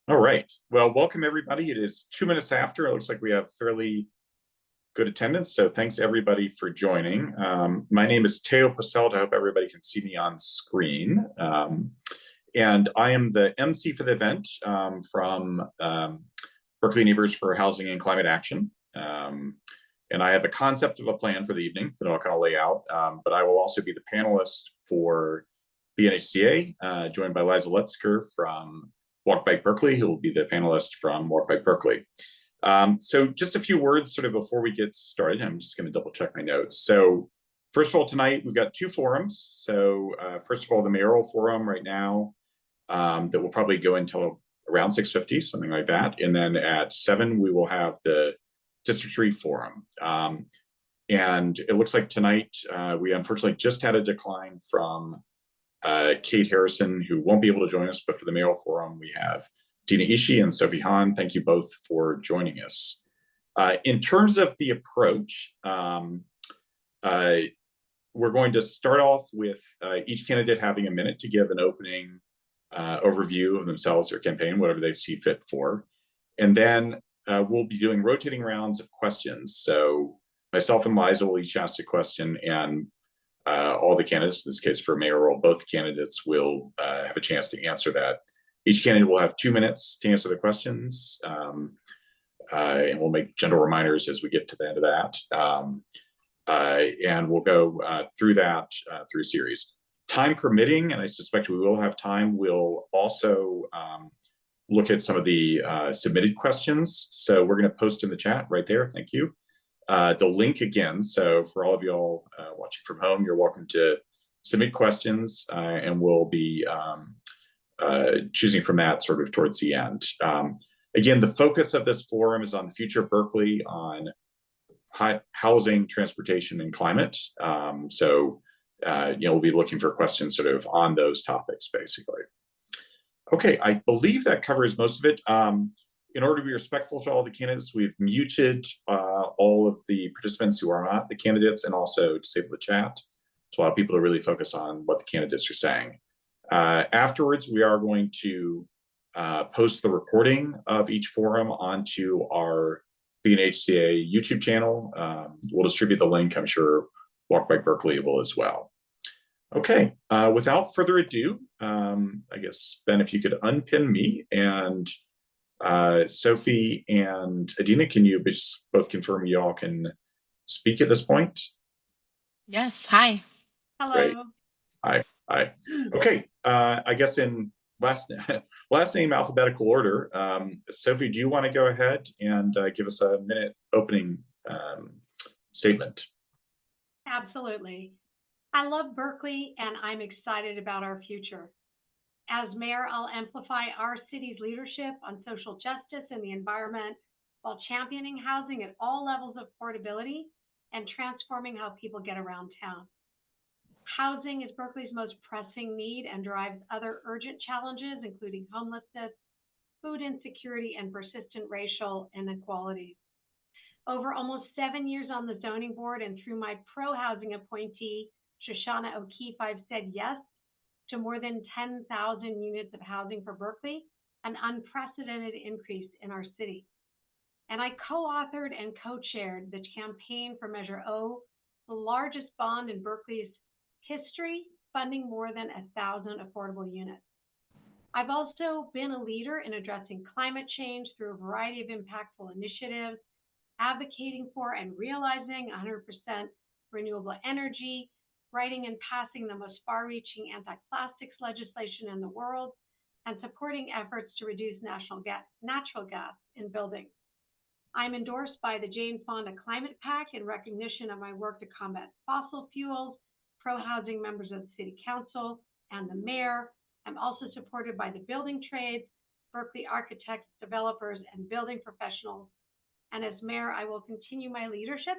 All right. Well, welcome everybody. It is 2 minutes after. It looks like we have fairly good attendance. So thanks everybody for joining. My name is Teo Poselta. I hope everybody can see me on screen. And I am the MC for the event from Berkeley Neighbors for Housing and Climate Action. And I have a concept of a plan for the evening that I'll kind of lay out. But I will also be the panelist for BNHCA, joined by Liza Lutzker from Walk Bike Berkeley, who will be the panelist from Walk Bike Berkeley. So just a few words sort of before we get started. I'm just going to double check my notes. So first of all, tonight we've got two forums. So first of all, the Mayoral Forum right now that will probably go until around 6:50, something like that. And then at 7, we will have the District 3 Forum. And it looks like tonight we unfortunately just had a decline from Kate Harrison, who won't be able to join us, but for the Mayoral Forum, we have Adena Ishii and Sophie Hahn. Thank you both for joining us. In terms of the approach, we're going to start off with each candidate having a minute to give an opening overview of themselves or campaign, whatever they see fit for. And then we'll be doing rotating rounds of questions. So myself and Liza will each ask a question, and all the candidates, in this case for mayoral, both candidates will have a chance to answer that. Each candidate will have 2 minutes to answer the questions, and we'll make gentle reminders as we get to the end of that. And we'll go through that through a series. Time permitting, and I suspect we will have time, we'll also look at some of the submitted questions. So we're going to post in the chat right there. Thank you. The link again, so for all of y'all watching from home, you're welcome to submit questions, and we'll be choosing from that sort of towards the end. Again, the focus of this forum is on the future of Berkeley, on housing, transportation, and climate. We'll be looking for questions sort of on those topics, basically. Okay, I believe that covers most of it. In order to be respectful to all the candidates, we've muted all of the participants who are not the candidates, and also disabled the chat to allow people to really focus on what the candidates are saying. Afterwards, we are going to post the recording of each forum onto our BNHCA YouTube channel. We'll distribute the link. I'm sure Walk Bike Berkeley will as well. Okay, without further ado, I guess, Ben, if you could unpin me, and Sophie and Adena, can you both confirm y'all can speak at this point? Yes, hi. Hello. Great. Hi. Okay, I guess in last name alphabetical order, Sophie, do you want to go ahead and give us a minute opening statement? Absolutely. I love Berkeley, and I'm excited about our future. As mayor, I'll amplify our city's leadership on social justice and the environment while championing housing at all levels of affordability and transforming how people get around town. Housing is Berkeley's most pressing need and drives other urgent challenges, including homelessness, food insecurity, and persistent racial inequalities. Over almost 7 years on the zoning board and through my pro-housing appointee, Shoshana O'Keefe, I've said yes to more than 10,000 units of housing for Berkeley, an unprecedented increase in our city. And I co-authored and co-chaired the campaign for Measure O, the largest bond in Berkeley's history, funding more than 1,000 affordable units. I've also been a leader in addressing climate change through a variety of impactful initiatives, advocating for and realizing 100% renewable energy, writing and passing the most far-reaching anti-plastics legislation in the world, and supporting efforts to reduce natural gas in buildings. I'm endorsed by the Jane Fonda Climate Pact in recognition of my work to combat fossil fuels, pro-housing members of the City Council, and the mayor. I'm also supported by the building trades, Berkeley architects, developers, and building professionals. And as mayor, I will continue my leadership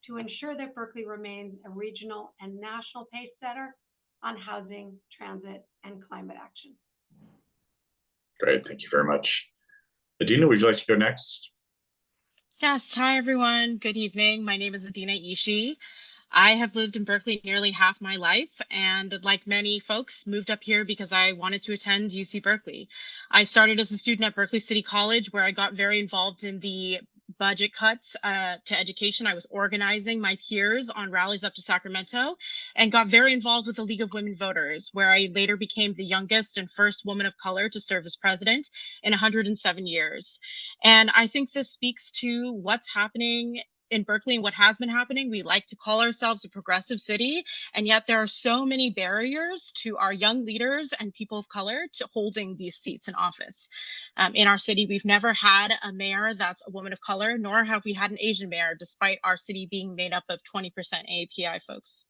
to ensure that Berkeley remains a regional and national pace setter on housing, transit, and climate action. Great, thank you very much. Adena, would you like to go next? Yes, hi everyone. Good evening. My name is Adena Ishii. I have lived in Berkeley nearly half my life, and like many folks, moved up here because I wanted to attend UC Berkeley. I started as a student at Berkeley City College, where I got very involved in the budget cuts to education. I was organizing my peers on rallies up to Sacramento and got very involved with the League of Women Voters, where I later became the youngest and first woman of color to serve as president in 107 years. And I think this speaks to what's happening in Berkeley and what has been happening. We like to call ourselves a progressive city, and yet there are so many barriers to our young leaders and people of color to holding these seats in office. In our city, we've never had a mayor that's a woman of color, nor have we had an Asian mayor, despite our city being made up of 20% AAPI folks.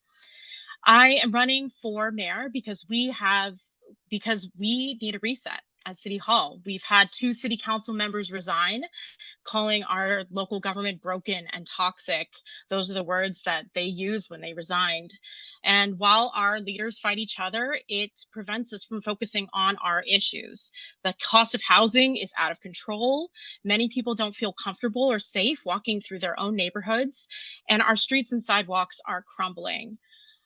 I am running for mayor because we need a reset at City Hall. We've had 2 city council members resign, calling our local government broken and toxic. Those are the words that they used when they resigned. And while our leaders fight each other, it prevents us from focusing on our issues. The cost of housing is out of control. Many people don't feel comfortable or safe walking through their own neighborhoods, and our streets and sidewalks are crumbling.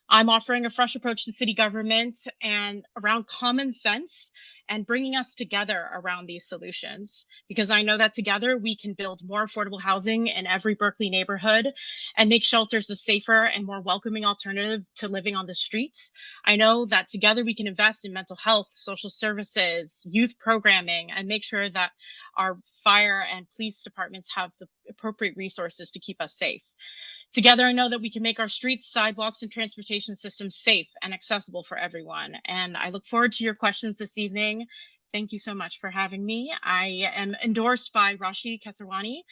I'm offering a fresh approach to city government and around common sense and bringing us together around these solutions, because I know that together we can build more affordable housing in every Berkeley neighborhood and make shelters a safer and more welcoming alternative to living on the streets. I know that together we can invest in mental health, social services, youth programming, and make sure that our fire and police departments have the appropriate resources to keep us safe. Together, I know that we can make our streets, sidewalks, and transportation systems safe and accessible for everyone. And I look forward to your questions this evening. Thank you so much for having me. I am endorsed by Rashi Kesarwani,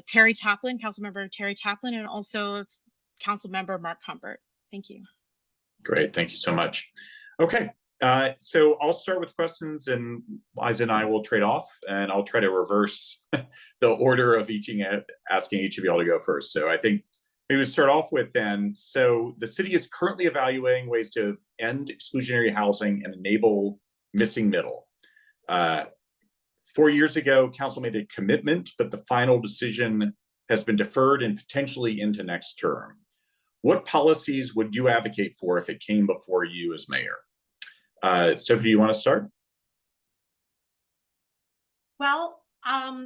Terry Taplin, Councilmember Terry Taplin, and also Councilmember Mark Humbert. Thank you. Great, thank you so much. Okay, so I'll start with questions, and Liza and I will trade off, and I'll try to reverse the order of asking each of you all to go first. So I think maybe we start off with then. So the city is currently evaluating ways to end exclusionary housing and enable missing middle. 4 years ago, council made a commitment, but the final decision has been deferred and potentially into next term. What policies would you advocate for if it came before you as mayor? Sophie, do you want to start? Well,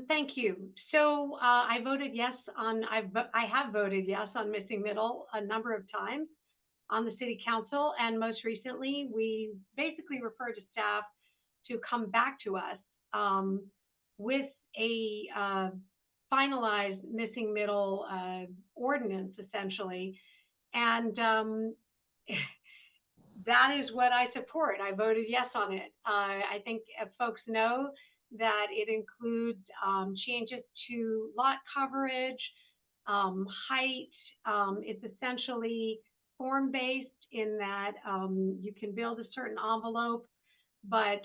thank you. So I voted yes on, I have voted yes on missing middle a number of times on the city council. And most recently, we basically referred to staff to come back to us with a finalized missing middle ordinance, essentially. And that is what I support. I voted yes on it. I think folks know that it includes changes to lot coverage, height. It's essentially form-based in that you can build a certain envelope, but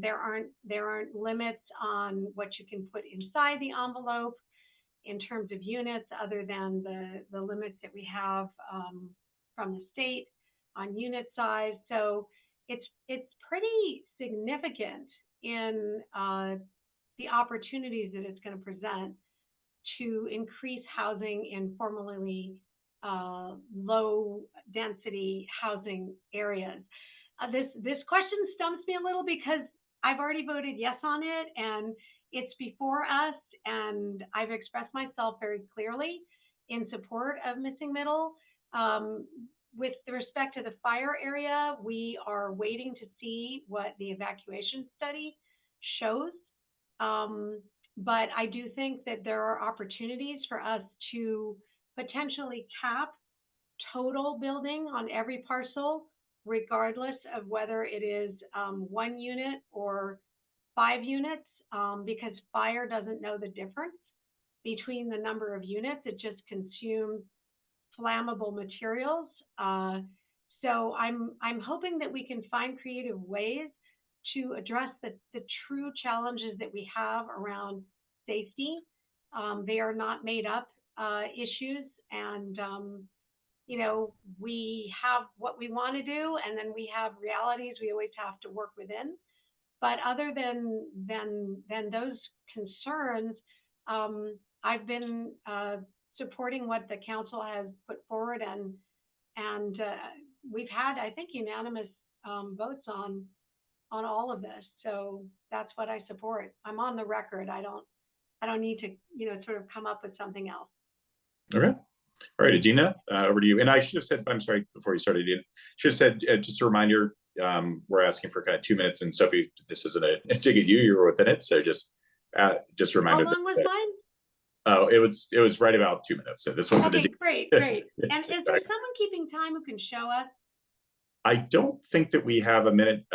there aren't limits on what you can put inside the envelope in terms of units, other than the limits that we have from the state on unit size. So it's pretty significant in the opportunities that it's going to present to increase housing in formerly low density housing areas. This question stumps me a little because I've already voted yes on it, and it's before us, and I've expressed myself very clearly in support of missing middle. With respect to the fire area, we are waiting to see what the evacuation study shows. But I do think that there are opportunities for us to potentially cap total building on every parcel, regardless of whether it is 1 unit or 5 units, because fire doesn't know the difference between the number of units. It just consumes flammable materials. So I'm hoping that we can find creative ways to address the true challenges that we have around safety. They are not made up issues, and you know, we have what we want to do, and then we have realities we always have to work within. But other than those concerns, I've been supporting what the council has put forward, and we've had, I think, unanimous votes on all of this. So that's what I support. I'm on the record. I don't need to, sort of come up with something else. Okay. All right, Adena, over to you. And I should have said, I'm sorry, before you started, Adena, should have said, just a reminder, we're asking for kind of 2 minutes, and Sophie, this isn't a dig at you, you were within it. So just a reminder. How long was mine? Oh, it was right about 2 minutes. So this wasn't okay, great. And is there someone keeping time who can show us? I don't think that we have a minute.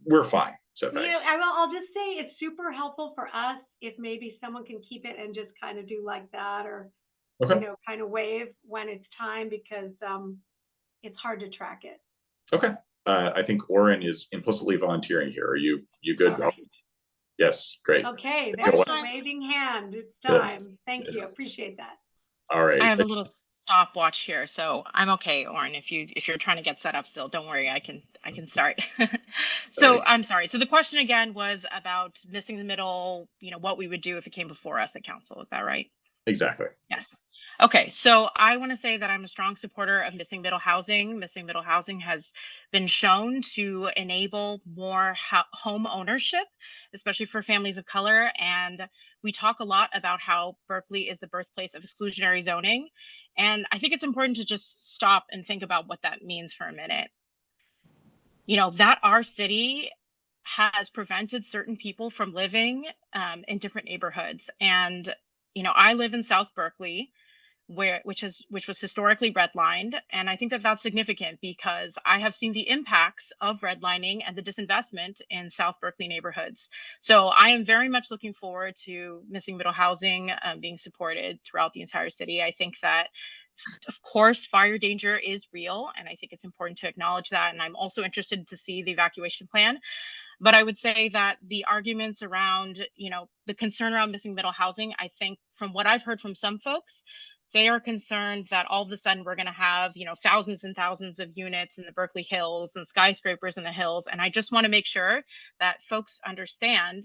We're fine. So thanks. I'll just say it's super helpful for us if maybe someone can keep it and just kind of do like that, or kind of wave when it's time, because it's hard to track it. Okay. I think Oren is implicitly volunteering here. Are you good? Right. Yes, great. Okay, there's a waving hand. It's time. Yes. Thank you. Appreciate that. All right. I have a little stopwatch here, so I'm okay, Oren. If you're trying to get set up still, don't worry. I can start. So I'm sorry. So the question again was about missing the middle. What we would do if it came before us at council. Is that right? Exactly. Yes. Okay, so I want to say that I'm a strong supporter of missing middle housing. Missing middle housing has been shown to enable more home ownership, especially for families of color. And we talk a lot about how Berkeley is the birthplace of exclusionary zoning. And I think it's important to just stop and think about what that means for a minute. That our city has prevented certain people from living in different neighborhoods. And I live in South Berkeley, which was historically redlined, and I think that that's significant because I have seen the impacts of redlining and the disinvestment in South Berkeley neighborhoods. So I am very much looking forward to missing middle housing being supported throughout the entire city. I think that, of course, fire danger is real, and I think it's important to acknowledge that. And I'm also interested to see the evacuation plan. But I would say that the arguments around, the concern around missing middle housing, I think from what I've heard from some folks, they are concerned that all of a sudden we're going to have, thousands and thousands of units in the Berkeley Hills and skyscrapers in the hills. And I just want to make sure that folks understand,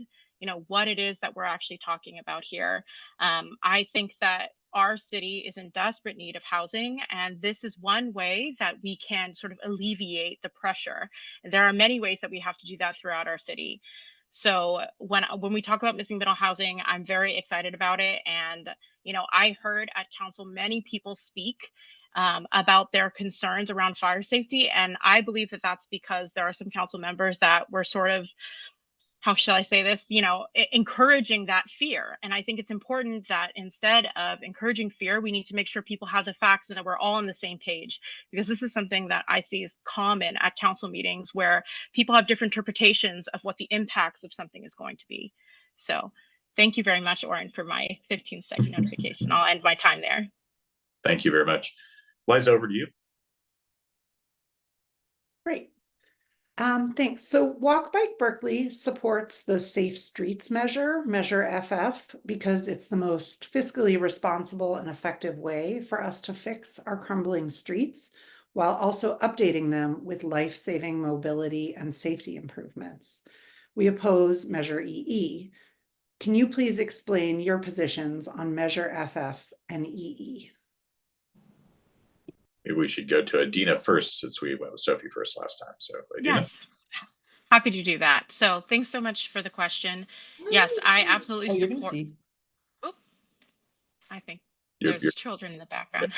what it is that we're actually talking about here. I think that our city is in desperate need of housing, and this is one way that we can sort of alleviate the pressure. There are many ways that we have to do that throughout our city. So when we talk about missing middle housing, I'm very excited about it. And, I heard at council many people speak about their concerns around fire safety. And I believe that that's because there are some council members that were sort of, how shall I say this, encouraging that fear. And I think it's important that instead of encouraging fear, we need to make sure people have the facts and that we're all on the same page, because this is something that I see is common at council meetings where people have different interpretations of what the impacts of something is going to be. So thank you very much, Oren, for my 15-second notification. I'll end my time there. Thank you very much. Liza, over to you. Great. Thanks. So Walk Bike Berkeley supports the Safe Streets Measure FF, because it's the most fiscally responsible and effective way for us to fix our crumbling streets, while also updating them with life-saving mobility and safety improvements. We oppose Measure EE. Can you please explain your positions on Measure FF and EE? Maybe we should go to Adena first, since we went with Sophie first last time. So Adena. Yes, happy to do that. So thanks so much for the question. Yes, I absolutely support. Oop, I think there's children in the background.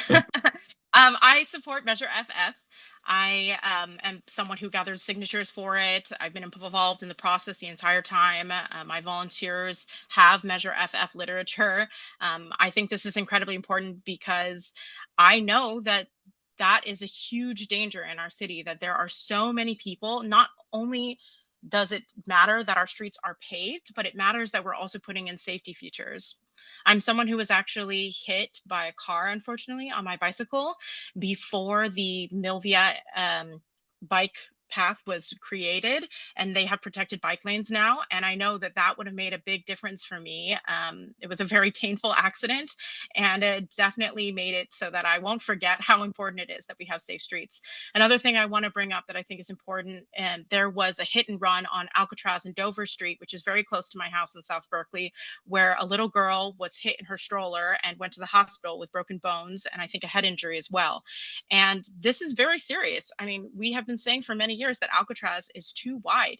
I support Measure FF. I am someone who gathers signatures for it. I've been involved in the process the entire time. My volunteers have Measure FF literature. I think this is incredibly important because I know that is a huge danger in our city, that there are so many people. Not only does it matter that our streets are paved, but it matters that we're also putting in safety features. I'm someone who was actually hit by a car, unfortunately, on my bicycle before the Milvia bike path was created, and they have protected bike lanes now. And I know that that would have made a big difference for me. It was a very painful accident, and it definitely made it so that I won't forget how important it is that we have safe streets. Another thing I want to bring up that I think is important, and there was a hit and run on Alcatraz and Dover Street, which is very close to my house in South Berkeley, where a little girl was hit in her stroller and went to the hospital with broken bones and I think a head injury as well. And this is very serious. I mean, we have been saying for many years that Alcatraz is too wide.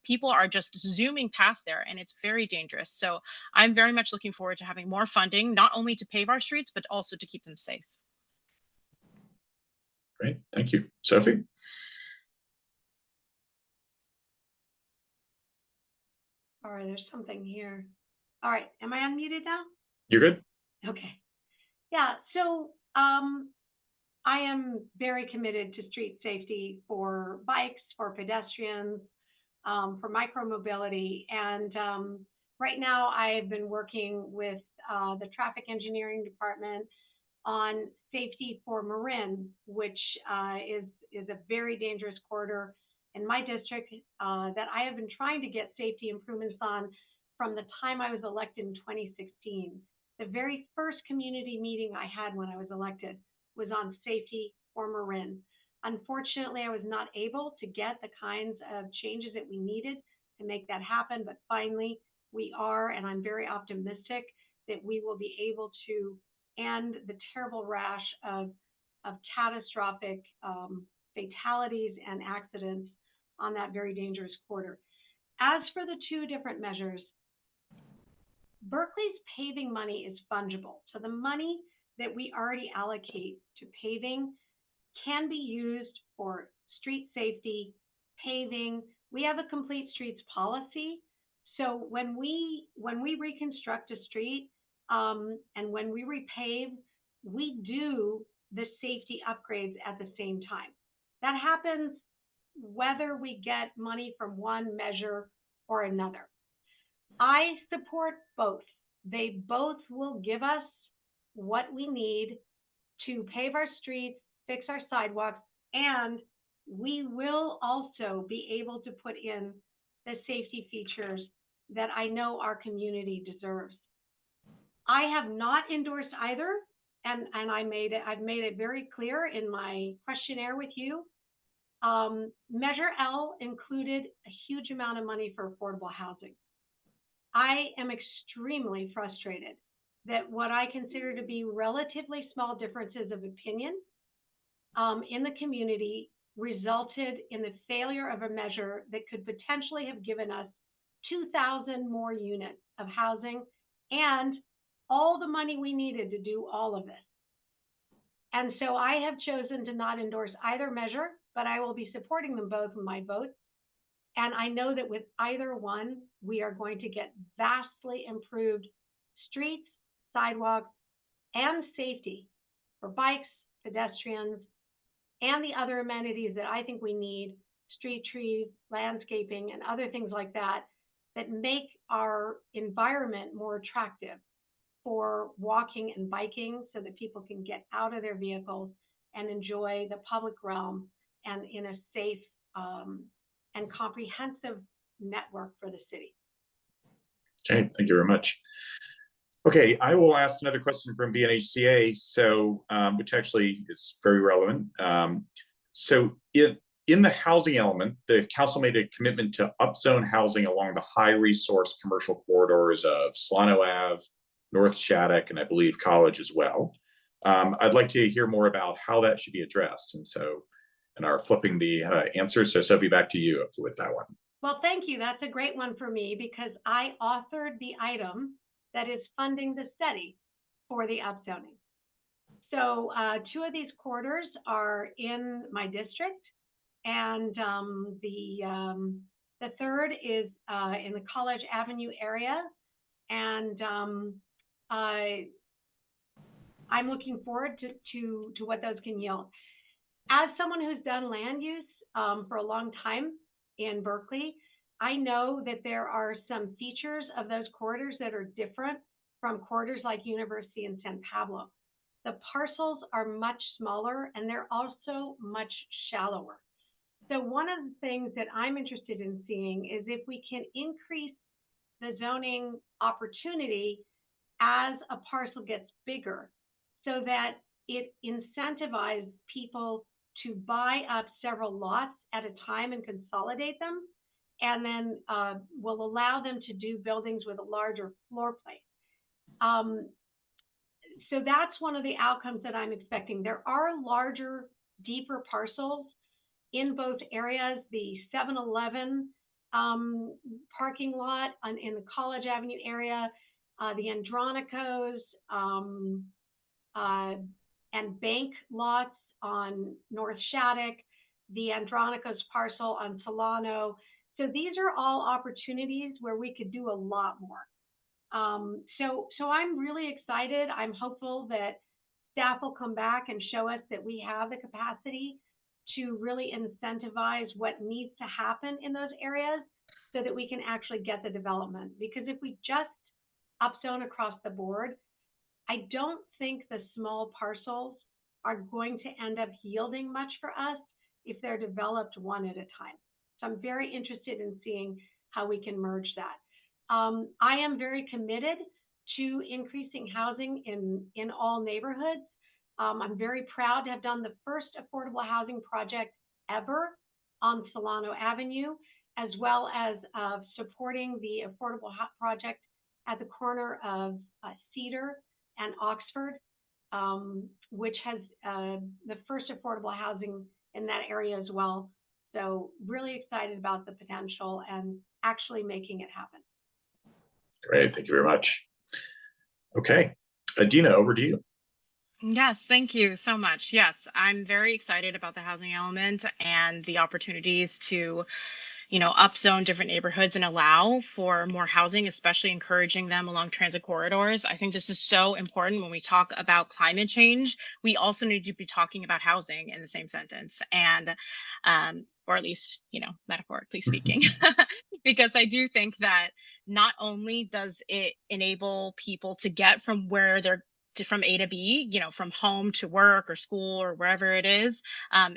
People are just zooming past there, and it's very dangerous. So I'm very much looking forward to having more funding, not only to pave our streets, but also to keep them safe. Great, thank you. Sophie? All right, there's something here. All right, am I unmuted now? You're good? Okay. Yeah, so I am very committed to street safety for bikes, for pedestrians, for micromobility. And right now I've been working with the traffic engineering department on safety for Marin, which is a very dangerous corridor in my district that I have been trying to get safety improvements on from the time I was elected in 2016. The very first community meeting I had when I was elected was on safety for Marin. Unfortunately, I was not able to get the kinds of changes that we needed to make that happen, but finally we are, and I'm very optimistic that we will be able to end the terrible rash of catastrophic fatalities and accidents on that very dangerous corridor. As for the two different measures, Berkeley's paving money is fungible. So the money that we already allocate to paving can be used for street safety, paving. We have a complete streets policy. So when we reconstruct a street and when we repave, we do the safety upgrades at the same time. That happens whether we get money from one measure or another. I support both. They both will give us what we need to pave our streets, fix our sidewalks, and we will also be able to put in the safety features that I know our community deserves. I have not endorsed either, and I've made it very clear in my questionnaire with you. Measure L included a huge amount of money for affordable housing. I am extremely frustrated that what I consider to be relatively small differences of opinion in the community resulted in the failure of a measure that could potentially have given us 2,000 more units of housing and all the money we needed to do all of this. And so I have chosen to not endorse either measure, but I will be supporting them both in my votes. And I know that with either one, we are going to get vastly improved streets, sidewalks, and safety for bikes, pedestrians, and the other amenities that I think we need, street trees, landscaping, and other things like that, that make our environment more attractive for walking and biking so that people can get out of their vehicles and enjoy the public realm and in a safe and comprehensive network for the city. Okay, thank you very much. Okay, I will ask another question from BNHCA, so which actually is very relevant. So in the housing element, the council made a commitment to upzone housing along the high resource commercial corridors of Solano Ave, North Shattuck, and I believe College as well. I'd like to hear more about how that should be addressed. And are flipping the answers. So Sophie, back to you with that one. Well, thank you. That's a great one for me because I authored the item that is funding the study for the upzoning. So two of these corridors are in my district, and the third is in the College Avenue area. And I'm looking forward to what those can yield. As someone who's done land use for a long time in Berkeley, I know that there are some features of those corridors that are different from corridors like University and San Pablo. The parcels are much smaller and they're also much shallower. So one of the things that I'm interested in seeing is if we can increase the zoning opportunity as a parcel gets bigger, so that it incentivizes people to buy up several lots at a time and consolidate them, and then will allow them to do buildings with a larger floor plate. So that's one of the outcomes that I'm expecting. There are larger, deeper parcels in both areas. The 7-Eleven parking lot in the College Avenue area, the Andronicos and bank lots on North Shattuck, the Andronicos parcel on Solano. So these are all opportunities where we could do a lot more. So I'm really excited. I'm hopeful that staff will come back and show us that we have the capacity to really incentivize what needs to happen in those areas so that we can actually get the development. Because if we just upzone across the board, I don't think the small parcels are going to end up yielding much for us if they're developed one at a time. So I'm very interested in seeing how we can merge that. I am very committed to increasing housing in all neighborhoods. I'm very proud to have done the first affordable housing project ever on Solano Avenue, as well as supporting the affordable project at the corner of Cedar and Oxford, which has the first affordable housing in that area as well. So really excited about the potential and actually making it happen. Great, thank you very much. Okay, Adena, over to you. Yes, thank you so much. Yes, I'm very excited about the housing element and the opportunities to, upzone different neighborhoods and allow for more housing, especially encouraging them along transit corridors. I think this is so important when we talk about climate change. We also need to be talking about housing in the same sentence, and or at least, metaphorically speaking, because I do think that not only does it enable people to get from where they're from A to B, from home to work or school or wherever it is,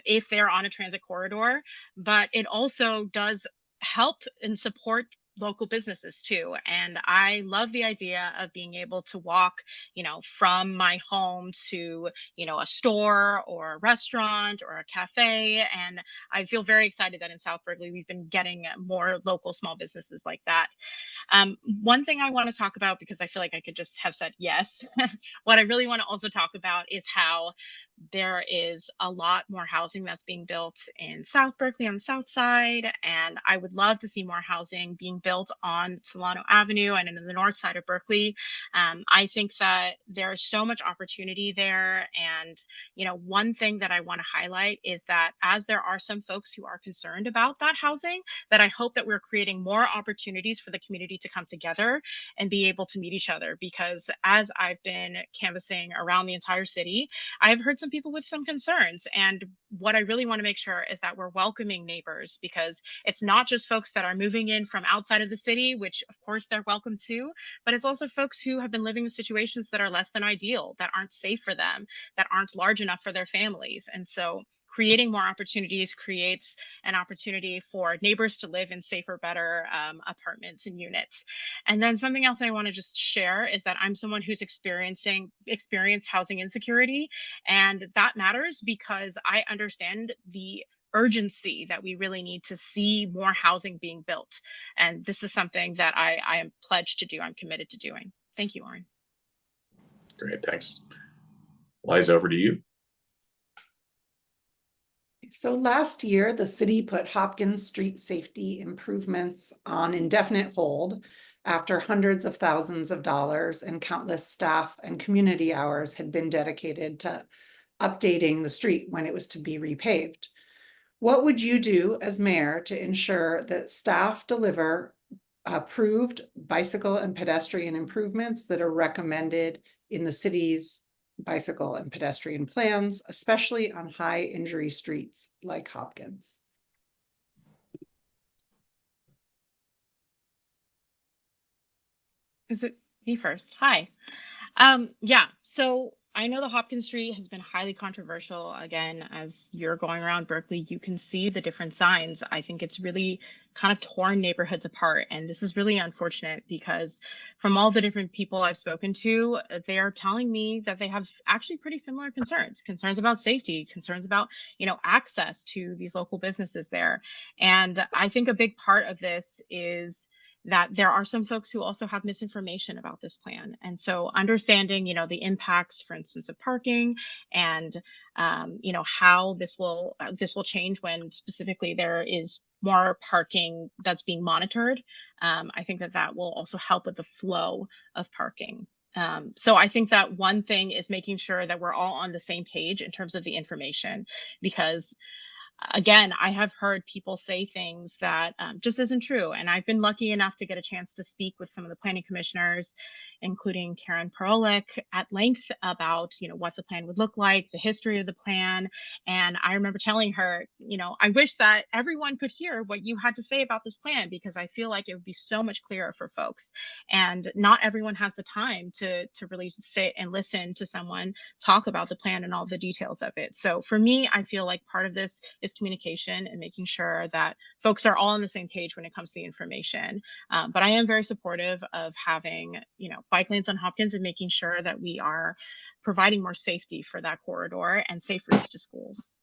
if they're on a transit corridor, but it also does help and support local businesses too. And I love the idea of being able to walk, from my home to, a store or a restaurant or a cafe. And I feel very excited that in South Berkeley, we've been getting more local small businesses like that. One thing I want to talk about, because I feel like I could just have said yes, what I really want to also talk about is how there is a lot more housing that's being built in South Berkeley on the south side, and I would love to see more housing being built on Solano Avenue and in the north side of Berkeley. I think that there's so much opportunity there, and one thing that I want to highlight is that as there are some folks who are concerned about that housing, that I hope that we're creating more opportunities for the community to come together and be able to meet each other. Because as I've been canvassing around the entire city, I've heard some people with some concerns. And what I really want to make sure is that we're welcoming neighbors, because it's not just folks that are moving in from outside of the city, which of course they're welcome to, but it's also folks who have been living in situations that are less than ideal, that aren't safe for them, that aren't large enough for their families. And so creating more opportunities creates an opportunity for neighbors to live in safer, better apartments and units. And then something else I want to just share is that I'm someone who's experienced housing insecurity, and that matters because I understand the urgency that we really need to see more housing being built. And this is something that I am pledged to do. I'm committed to doing. Thank you, Warren. Great, thanks. Liza, over to you. So last year, the city put Hopkins Street safety improvements on indefinite hold after hundreds of thousands of dollars and countless staff and community hours had been dedicated to updating the street when it was to be repaved. What would you do as mayor to ensure that staff deliver approved bicycle and pedestrian improvements that are recommended in the city's bicycle and pedestrian plans, especially on high injury streets like Hopkins? Is it me first? Hi. Yeah, so I know the Hopkins Street has been highly controversial. Again, as you're going around Berkeley, you can see the different signs. I think it's really kind of torn neighborhoods apart. And this is really unfortunate because from all the different people I've spoken to, they are telling me that they have actually pretty similar concerns about safety, concerns about, access to these local businesses there. And I think a big part of this is that there are some folks who also have misinformation about this plan. And so understanding, the impacts, for instance, of parking and, how this will change when specifically there is more parking that's being monitored. I think that will also help with the flow of parking. So I think that one thing is making sure that we're all on the same page in terms of the information, because again, I have heard people say things that just isn't true. And I've been lucky enough to get a chance to speak with some of the planning commissioners, including Karen Perolik, at length about, what the plan would look like, the history of the plan. And I remember telling her, I wish that everyone could hear what you had to say about this plan, because I feel like it would be so much clearer for folks. And not everyone has the time to really sit and listen to someone talk about the plan and all the details of it. So for me, I feel like part of this is communication and making sure that folks are all on the same page when it comes to the information. But I am very supportive of having, bike lanes on Hopkins and making sure that we are providing more safety for that corridor and safe routes to schools.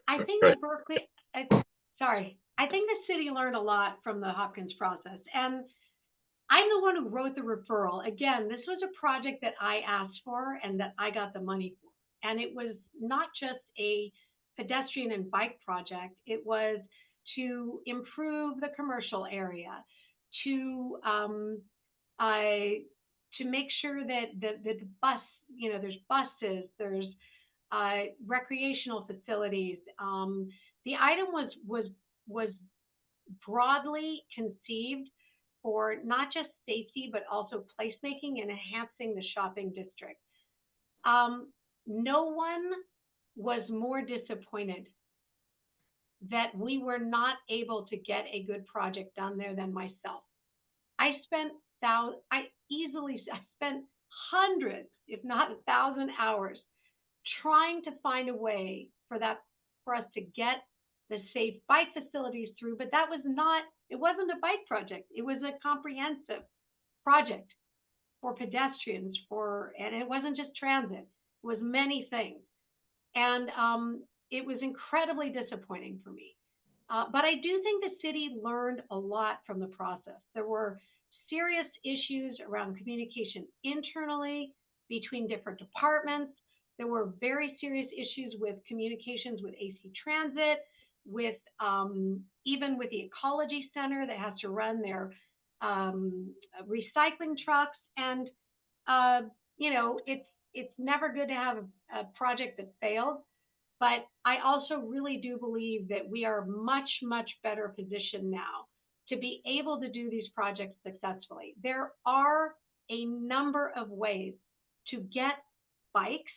I think that Berkeley, I think the city learned a lot from the Hopkins process. And I'm the one who wrote the referral. Again, this was a project that I asked for and that I got the money for. And it was not just a pedestrian and bike project. It was to improve the commercial area, to make sure that the bus, there's buses, there's recreational facilities. The item was broadly conceived for not just safety, but also placemaking and enhancing the shopping district. No one was more disappointed that we were not able to get a good project done there than myself. I spent hundreds, if not 1,000 hours trying to find a way for us to get the safe bike facilities through, but it wasn't a bike project. It was a comprehensive project for pedestrians, and it wasn't just transit. It was many things. And it was incredibly disappointing for me. But I do think the city learned a lot from the process. There were serious issues around communication internally between different departments. There were very serious issues with communications with AC Transit, with even with the Ecology Center that has to run their recycling trucks. And, it's never good to have a project that fails. But I also really do believe that we are much, much better positioned now to be able to do these projects successfully. There are a number of ways to get bikes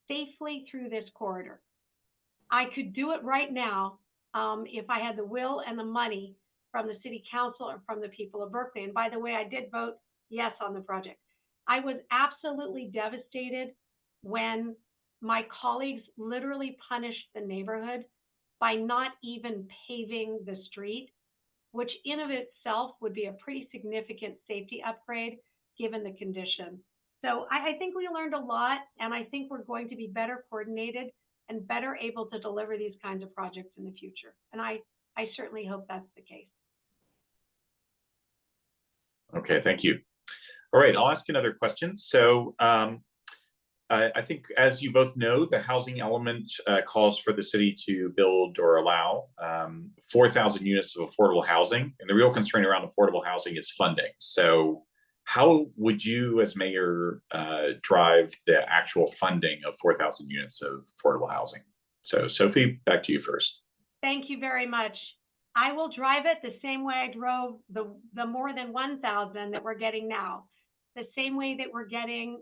safely through this corridor. I could do it right now if I had the will and the money from the city council or from the people of Berkeley. And by the way, I did vote yes on the project. I was absolutely devastated when my colleagues literally punished the neighborhood by not even paving the street, which in of itself would be a pretty significant safety upgrade given the condition. So I think we learned a lot, and I think we're going to be better coordinated and better able to deliver these kinds of projects in the future. And I certainly hope that's the case. Okay, thank you. All right, I'll ask another question. So I think, as you both know, the housing element calls for the city to build or allow 4,000 units of affordable housing. And the real constraint around affordable housing is funding. So how would you, as mayor, drive the actual funding of 4,000 units of affordable housing? So Sophie, back to you first. Thank you very much. I will drive it the same way I drove the more than 1,000 that we're getting now, the same way that we're getting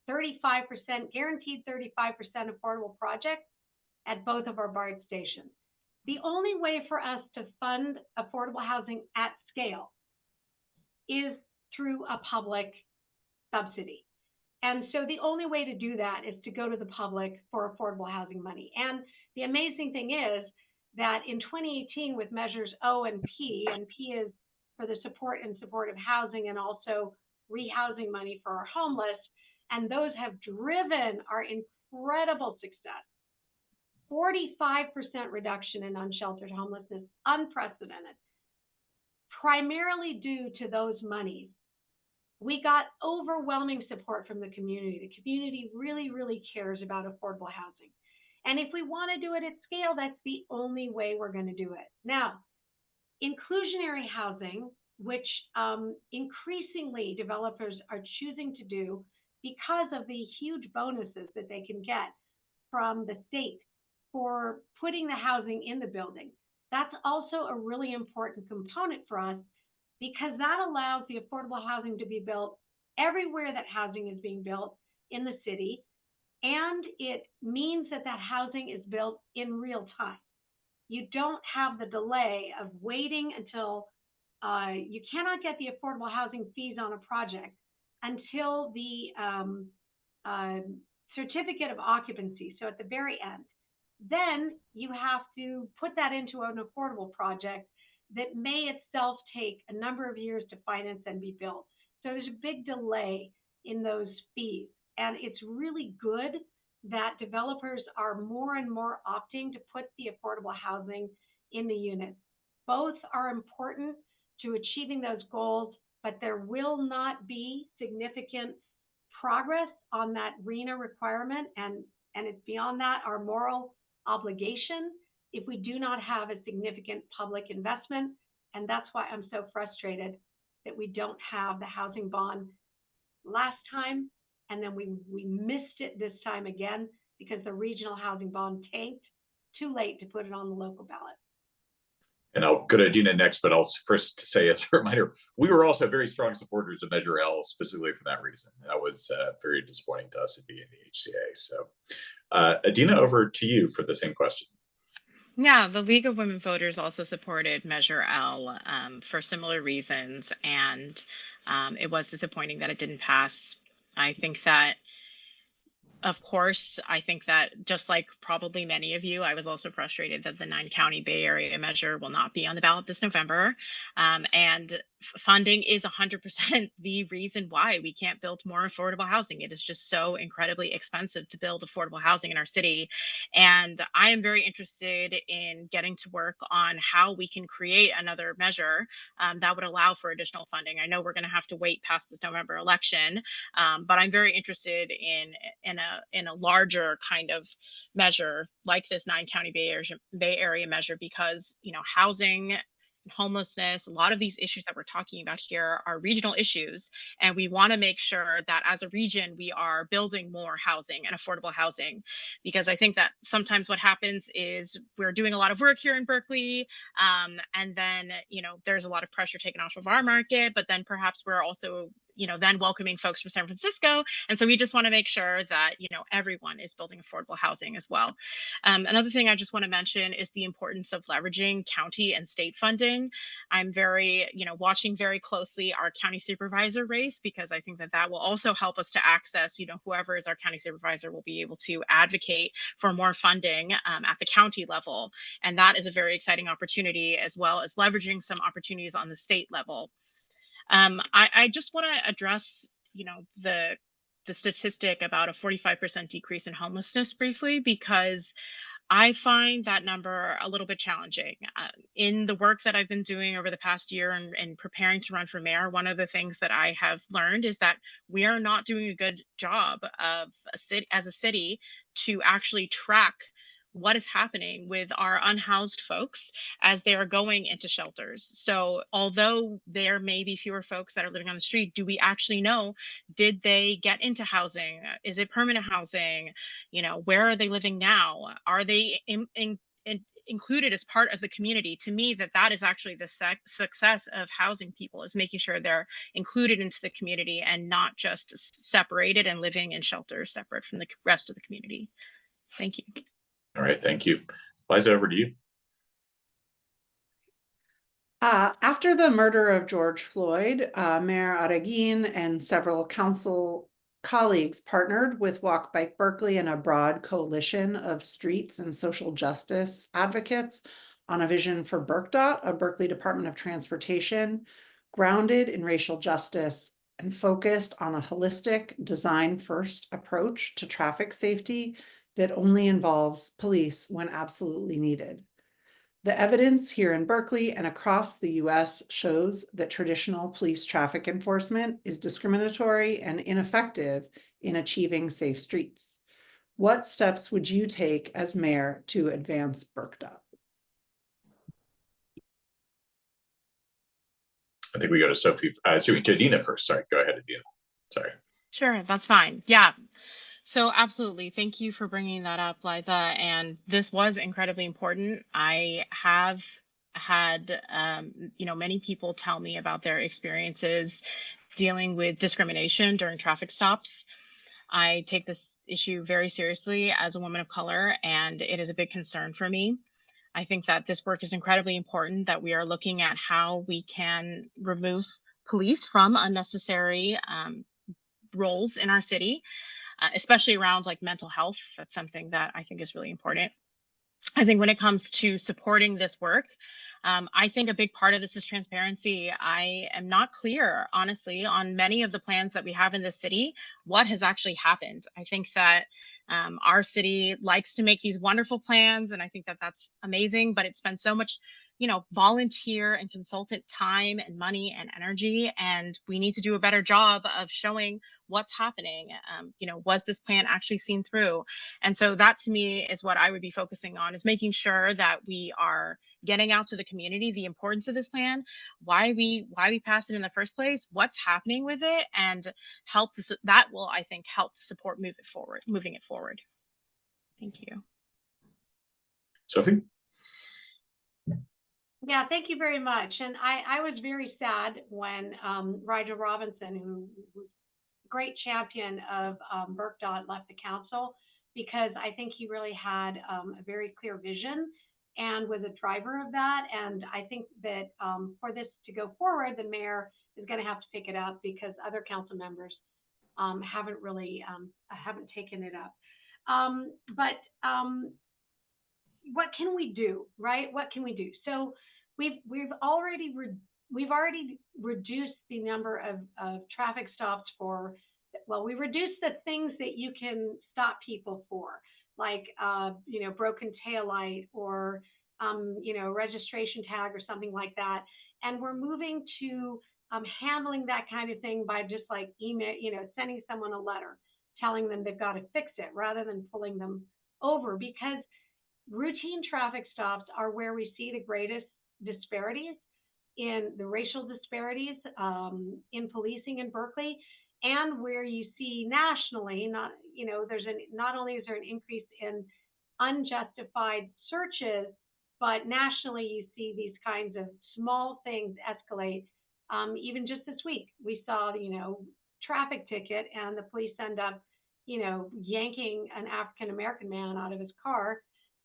35%, guaranteed 35% affordable projects at both of our BART stations. The only way for us to fund affordable housing at scale is through a public subsidy. And so the only way to do that is to go to the public for affordable housing money. And the amazing thing is that in 2018 with measures O and P is for the support and supportive housing and also rehousing money for our homeless, and those have driven our incredible success. 45% reduction in unsheltered homelessness, unprecedented, primarily due to those monies. We got overwhelming support from the community. The community really, really cares about affordable housing. And if we want to do it at scale, that's the only way we're going to do it. Now, inclusionary housing, which increasingly developers are choosing to do because of the huge bonuses that they can get from the state for putting the housing in the building. That's also a really important component for us because that allows the affordable housing to be built everywhere that housing is being built in the city. And it means that that housing is built in real time. You don't have the delay of waiting until you cannot get the affordable housing fees on a project until the certificate of occupancy. So at the very end, then you have to put that into an affordable project that may itself take a number of years to finance and be built. So there's a big delay in those fees. And it's really good that developers are more and more opting to put the affordable housing in the units. Both are important to achieving those goals, but there will not be significant progress on that RHNA requirement. And it's beyond that, our moral obligation if we do not have a significant public investment. And that's why I'm so frustrated that we don't have the housing bond last time. And then we missed it this time again because the regional housing bond tanked. Too late to put it on the local ballot. And I'll go to Adena next, but I'll first say as a reminder, we were also very strong supporters of Measure L specifically for that reason. That was very disappointing to us at BNHCA. So Adena, over to you for the same question. Yeah, the League of Women Voters also supported Measure L for similar reasons, and it was disappointing that it didn't pass. I think that, of course, I think that just like probably many of you, I was also frustrated that the 9-county Bay Area measure will not be on the ballot this November. And funding is 100% the reason why we can't build more affordable housing. It is just so incredibly expensive to build affordable housing in our city. And I am very interested in getting to work on how we can create another measure that would allow for additional funding. I know we're going to have to wait past this November election, but I'm very interested in a larger kind of measure like this 9-county Bay Area measure, because housing, homelessness, a lot of these issues that we're talking about here are regional issues, and we want to make sure that as a region we are building more housing and affordable housing, because I think that sometimes what happens is we're doing a lot of work here in Berkeley, and then there's a lot of pressure taken off of our market, but then perhaps we're also then welcoming folks from San Francisco. And so we just want to make sure that, everyone is building affordable housing as well. Another thing I just want to mention is the importance of leveraging county and state funding. I'm very, watching very closely our county supervisor race, because I think that that will also help us to access, whoever is our county supervisor will be able to advocate for more funding at the county level. And that is a very exciting opportunity, as well as leveraging some opportunities on the state level. I just want to address, the statistic about a 45% decrease in homelessness briefly, because I find that number a little bit challenging. In the work that I've been doing over the past year and preparing to run for mayor, one of the things that I have learned is that we are not doing a good job of as a city to actually track what is happening with our unhoused folks as they are going into shelters. So although there may be fewer folks that are living on the street, do we actually know, did they get into housing? Is it permanent housing? Where are they living now? Are they included as part of the community? To me, that is actually the success of housing people, is making sure they're included into the community and not just separated and living in shelters separate from the rest of the community. Thank you. All right, thank you. Liza, over to you. After the murder of George Floyd, Mayor Adena and several council colleagues partnered with Walk Bike Berkeley and a broad coalition of streets and social justice advocates on a vision for BerkDOT, a Berkeley Department of Transportation, grounded in racial justice and focused on a holistic, design-first approach to traffic safety that only involves police when absolutely needed. The evidence here in Berkeley and across the US shows that traditional police traffic enforcement is discriminatory and ineffective in achieving safe streets. What steps would you take as mayor to advance BerkDOT? I think we go to Sophie, to Adena first. Sorry, go ahead, Adena. Sorry. Sure, that's fine. Yeah. So absolutely. Thank you for bringing that up, Liza. And this was incredibly important. I have had, many people tell me about their experiences dealing with discrimination during traffic stops. I take this issue very seriously as a woman of color, and it is a big concern for me. I think that this work is incredibly important, that we are looking at how we can remove police from unnecessary roles in our city, especially around like mental health. That's something that I think is really important. I think when it comes to supporting this work, I think a big part of this is transparency. I am not clear, honestly, on many of the plans that we have in this city, what has actually happened. I think that our city likes to make these wonderful plans, and I think that that's amazing, but it spends so much, volunteer and consultant time and money and energy, and we need to do a better job of showing what's happening. Was this plan actually seen through? And so that to me is what I would be focusing on, is making sure that we are getting out to the community the importance of this plan, why we passed it in the first place, what's happening with it, and that will, I think, help support moving it forward. Thank you. Sophie? Yeah, thank you very much. And I was very sad when Rigel Robinson, who was a great champion of BerkDOT, left the council, because I think he really had a very clear vision and was a driver of that. And I think that for this to go forward, the mayor is going to have to pick it up, because other council members haven't really haven't taken it up. What can we do, right? What can we do? So we've already reduced the number of traffic stops for, well, we reduced the things that you can stop people for, like broken taillight or registration tag or something like that. And we're moving to handling that kind of thing by just like email, sending someone a letter telling them they've got to fix it, rather than pulling them over, because routine traffic stops are where we see the greatest disparities, in the racial disparities in policing in Berkeley, and where you see nationally, not only is there an increase in unjustified searches, but nationally you see these kinds of small things escalate. Even just this week, we saw traffic ticket, and the police end up yanking an African American man out of his car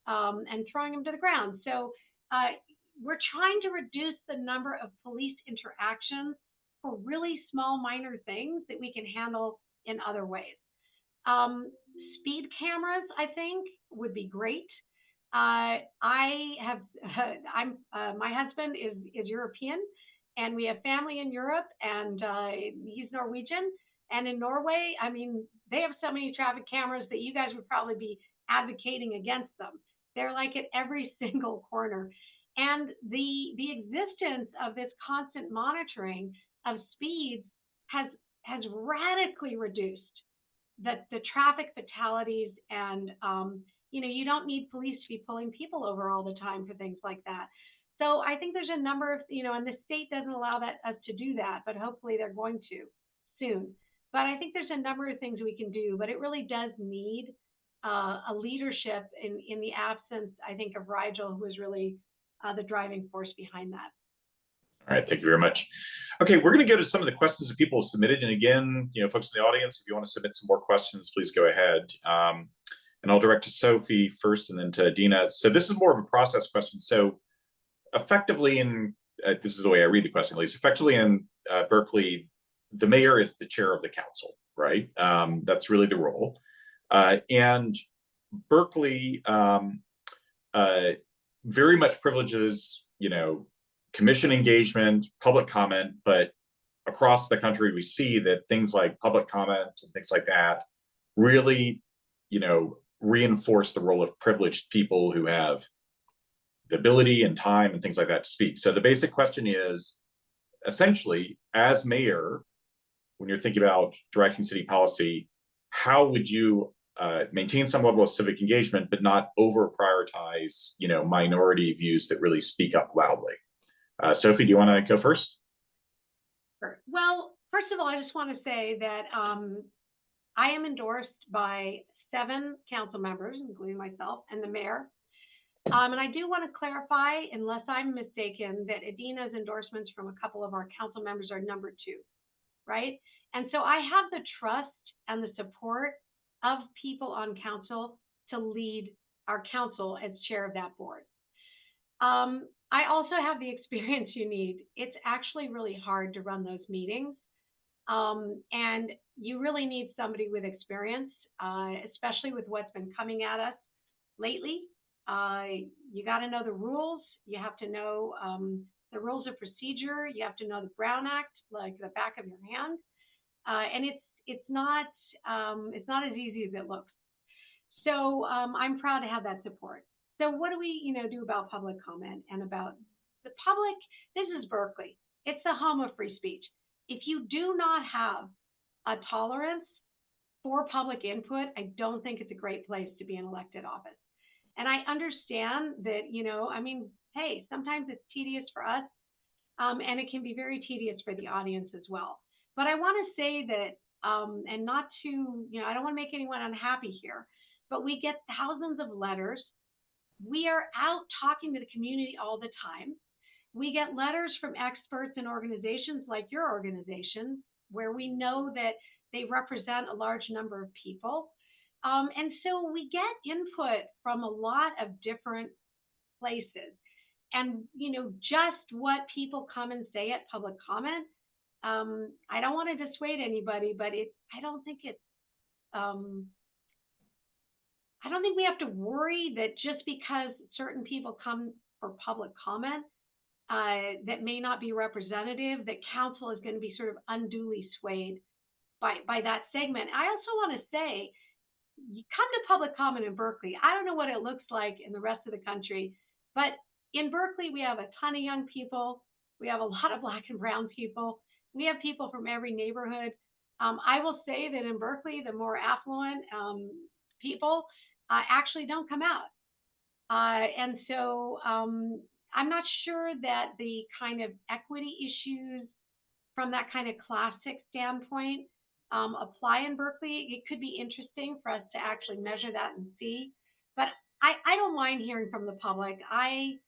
and throwing him to the ground. So we're trying to reduce the number of police interactions for really small, minor things that we can handle in other ways. Speed cameras, I think, would be great. My husband is European, and we have family in Europe, and he's Norwegian. And in Norway, I mean, they have so many traffic cameras that you guys would probably be advocating against them. They're like at every single corner. And the existence of this constant monitoring of speeds has radically reduced the traffic fatalities. And you don't need police to be pulling people over all the time for things like that. So I think there's a number of, and the state doesn't allow us to do that, but hopefully they're going to soon. But I think there's a number of things we can do, but it really does need a leadership in the absence, I think, of Rigel, who is really the driving force behind that. All right, thank you very much. Okay, we're going to go to some of the questions that people submitted. And again, folks in the audience, if you want to submit some more questions, please go ahead. And I'll direct to Sophie first and then to Adena. So this is more of a process question. So effectively, in this is the way I read the question, at least. Effectively in Berkeley, the mayor is the chair of the council, right? That's really the role. And Berkeley very much privileges, commission engagement, public comment, but across the country, we see that things like public comment and things like that really, reinforce the role of privileged people who have the ability and time and things like that to speak. So the basic question is, essentially, as mayor, when you're thinking about directing city policy, how would you maintain some level of civic engagement, but not over prioritize, minority views that really speak up loudly? Sophie, do you want to go first? Sure. Well, first of all, I just want to say that I am endorsed by 7 council members, including myself and the mayor. And I do want to clarify, unless I'm mistaken, that Adena's endorsements from a couple of our council members are number 2, right? And so I have the trust and the support of people on council to lead our council as chair of that board. I also have the experience you need. It's actually really hard to run those meetings. And you really need somebody with experience, especially with what's been coming at us lately. You got to know the rules. You have to know the rules of procedure. You have to know the Brown Act like the back of your hand. And it's not as easy as it looks. So I'm proud to have that support. So what do we do about public comment and about the public? This is Berkeley. It's the home of free speech. If you do not have a tolerance for public input, I don't think it's a great place to be in elected office. And I understand that, hey, sometimes it's tedious for us, and it can be very tedious for the audience as well. But I want to say that, and not to, I don't want to make anyone unhappy here, but we get thousands of letters. We are out talking to the community all the time. We get letters from experts and organizations like your organization, where we know that they represent a large number of people. And so we get input from a lot of different places. And, just what people come and say at public comment, I don't want to dissuade anybody, but I don't think we have to worry that just because certain people come for public comment that may not be representative, that council is going to be sort of unduly swayed by that segment. I also want to say, you come to public comment in Berkeley. I don't know what it looks like in the rest of the country, but in Berkeley, we have a ton of young people. We have a lot of Black and brown people. We have people from every neighborhood. I will say that in Berkeley, the more affluent people actually don't come out. And so I'm not sure that the kind of equity issues from that kind of classic standpoint apply in Berkeley. It could be interesting for us to actually measure that and see. But I don't mind hearing from the public. I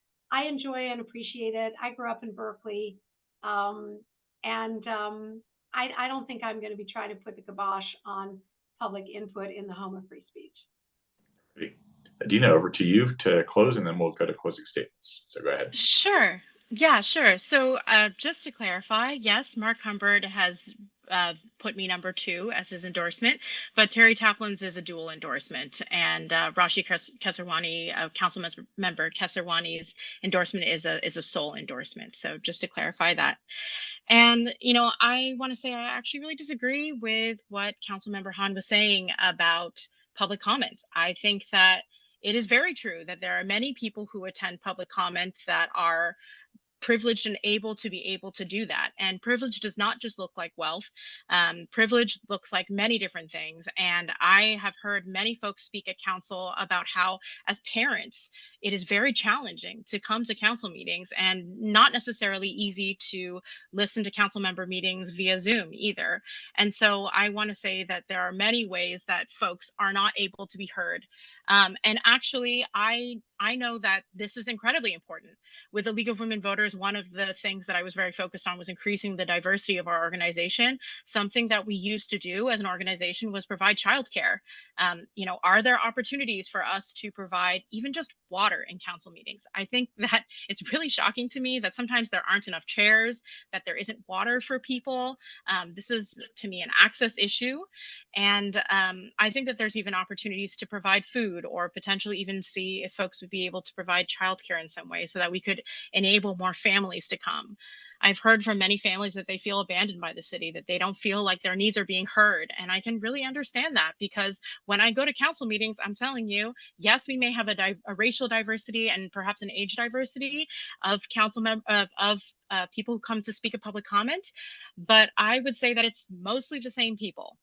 enjoy and appreciate it. I grew up in Berkeley. And I don't think I'm going to be trying to put the kibosh on public input in the home of free speech. Great. Adena, over to you to close, and then we'll go to closing statements. So go ahead. Sure. Yeah, sure. So just to clarify, yes, Mark Humbert has put me number 2 as his endorsement, but Terry Taplin's is a dual endorsement, and Rashi Kesarwani, council member Kesarwani's endorsement is a sole endorsement. So just to clarify that. And, I want to say I actually really disagree with what Councilmember Hahn was saying about public comment. I think that it is very true that there are many people who attend public comment that are privileged and able to do that. And privilege does not just look like wealth. Privilege looks like many different things. And I have heard many folks speak at council about how, as parents, it is very challenging to come to council meetings and not necessarily easy to listen to council member meetings via Zoom either. And so I want to say that there are many ways that folks are not able to be heard. And actually, I know that this is incredibly important. With the League of Women Voters, one of the things that I was very focused on was increasing the diversity of our organization. Something that we used to do as an organization was provide childcare. Are there opportunities for us to provide even just water water in council meetings. I think that it's really shocking to me that sometimes there aren't enough chairs, that there isn't water for people. This is, to me, an access issue. And I think that there's even opportunities to provide food, or potentially even see if folks would be able to provide childcare in some way so that we could enable more families to come. I've heard from many families that they feel abandoned by the city, that they don't feel like their needs are being heard. And I can really understand that, because when I go to council meetings, I'm telling you, yes, we may have a racial diversity and perhaps an age diversity of people who come to speak a public comment, but I would say that it's mostly the same people.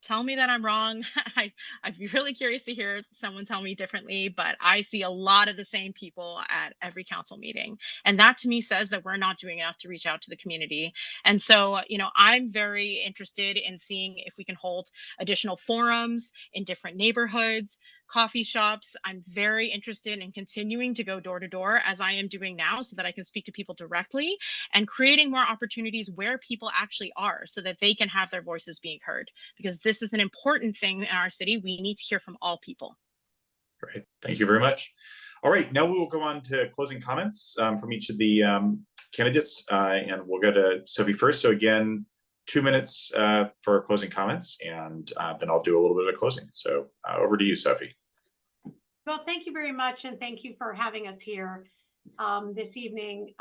Tell me that I'm wrong. I'd be really curious to hear someone tell me differently, but I see a lot of the same people at every council meeting. And that to me says that we're not doing enough to reach out to the community. And so, I'm very interested in seeing if we can hold additional forums in different neighborhoods, coffee shops. I'm very interested in continuing to go door to door, as I am doing now, so that I can speak to people directly, and creating more opportunities where people actually are so that they can have their voices being heard, because this is an important thing in our city. We need to hear from all people. Great, thank you very much. All right, now we will go on to closing comments from each of the candidates, and we'll go to Sophie first. So again, 2 minutes for closing comments, and then I'll do a little bit of closing. So over to you, Sophie. Well, thank you very much, and thank you for having us here this evening.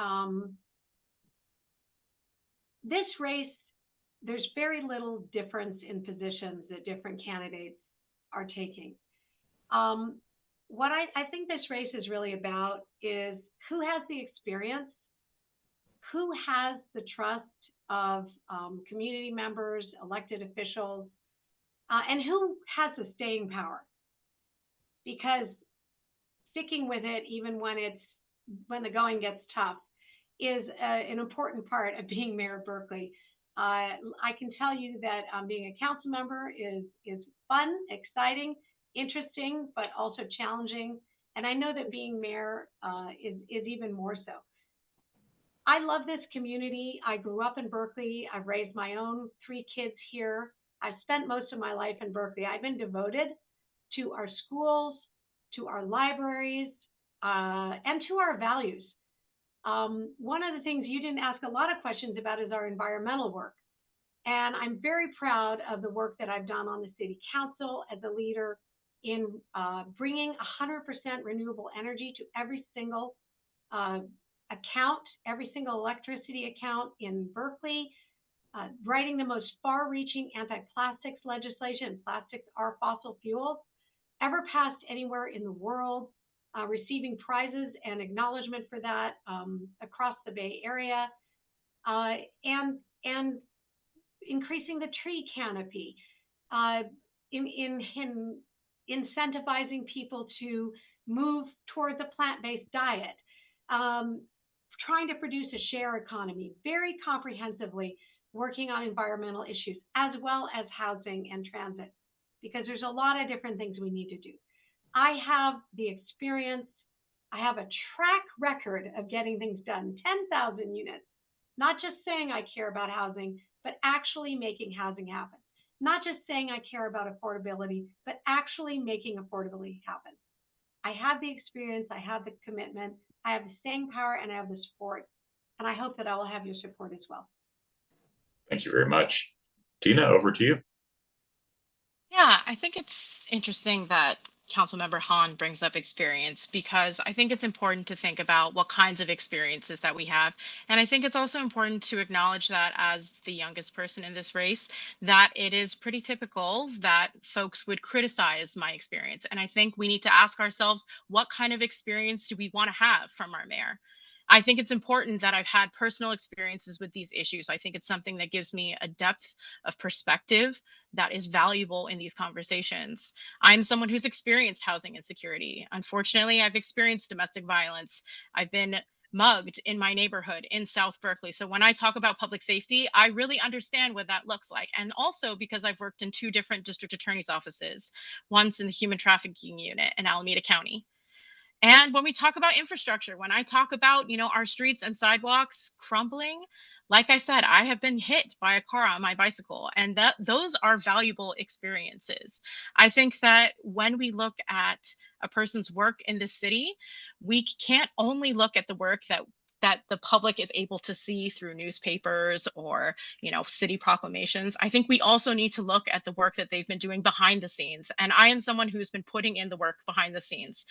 This race, there's very little difference in positions that different candidates are taking. What I think this race is really about is who has the experience, who has the trust of community members, elected officials, and who has the staying power. Because sticking with it, even when the going gets tough, is an important part of being Mayor of Berkeley. I can tell you that being a council member is fun, exciting, interesting, but also challenging. And I know that being mayor is even more so. I love this community. I grew up in Berkeley. I've raised my own 3 kids here. I've spent most of my life in Berkeley. I've been devoted to our schools, to our libraries, and to our values. One of the things you didn't ask a lot of questions about is our environmental work. And I'm very proud of the work that I've done on the city council as a leader in bringing 100% renewable energy to every single account, every single electricity account in Berkeley, writing the most far-reaching anti-plastics legislation. Plastics are fossil fuels ever passed anywhere in the world, receiving prizes and acknowledgement for that across the Bay Area, and increasing the tree canopy, in incentivizing people to move towards a plant-based diet, trying to produce a share economy, very comprehensively working on environmental issues, as well as housing and transit, because there's a lot of different things we need to do. I have the experience, I have a track record of getting things done, 10,000 units, not just saying I care about housing, but actually making housing happen. Not just saying I care about affordability, but actually making affordability happen. I have the experience, I have the commitment, I have the staying power, and I have the support. And I hope that I will have your support as well. Thank you very much. Adena, over to you. Yeah, I think it's interesting that Councilmember Hahn brings up experience, because I think it's important to think about what kinds of experiences that we have. And I think it's also important to acknowledge that, as the youngest person in this race, that it is pretty typical that folks would criticize my experience. And I think we need to ask ourselves, what kind of experience do we want to have from our mayor? I think it's important that I've had personal experiences with these issues. I think it's something that gives me a depth of perspective that is valuable in these conversations. I'm someone who's experienced housing insecurity. Unfortunately, I've experienced domestic violence. I've been mugged in my neighborhood in South Berkeley. So when I talk about public safety, I really understand what that looks like. And also because I've worked in 2 different district attorney's offices, once in the human trafficking unit in Alameda County. And when we talk about infrastructure, when I talk about, our streets and sidewalks crumbling, like I said, I have been hit by a car on my bicycle, and those are valuable experiences. I think that when we look at a person's work in this city, we can't only look at the work that the public is able to see through newspapers or, city proclamations. I think we also need to look at the work that they've been doing behind the scenes. And I am someone who's been putting in the work behind the scenes.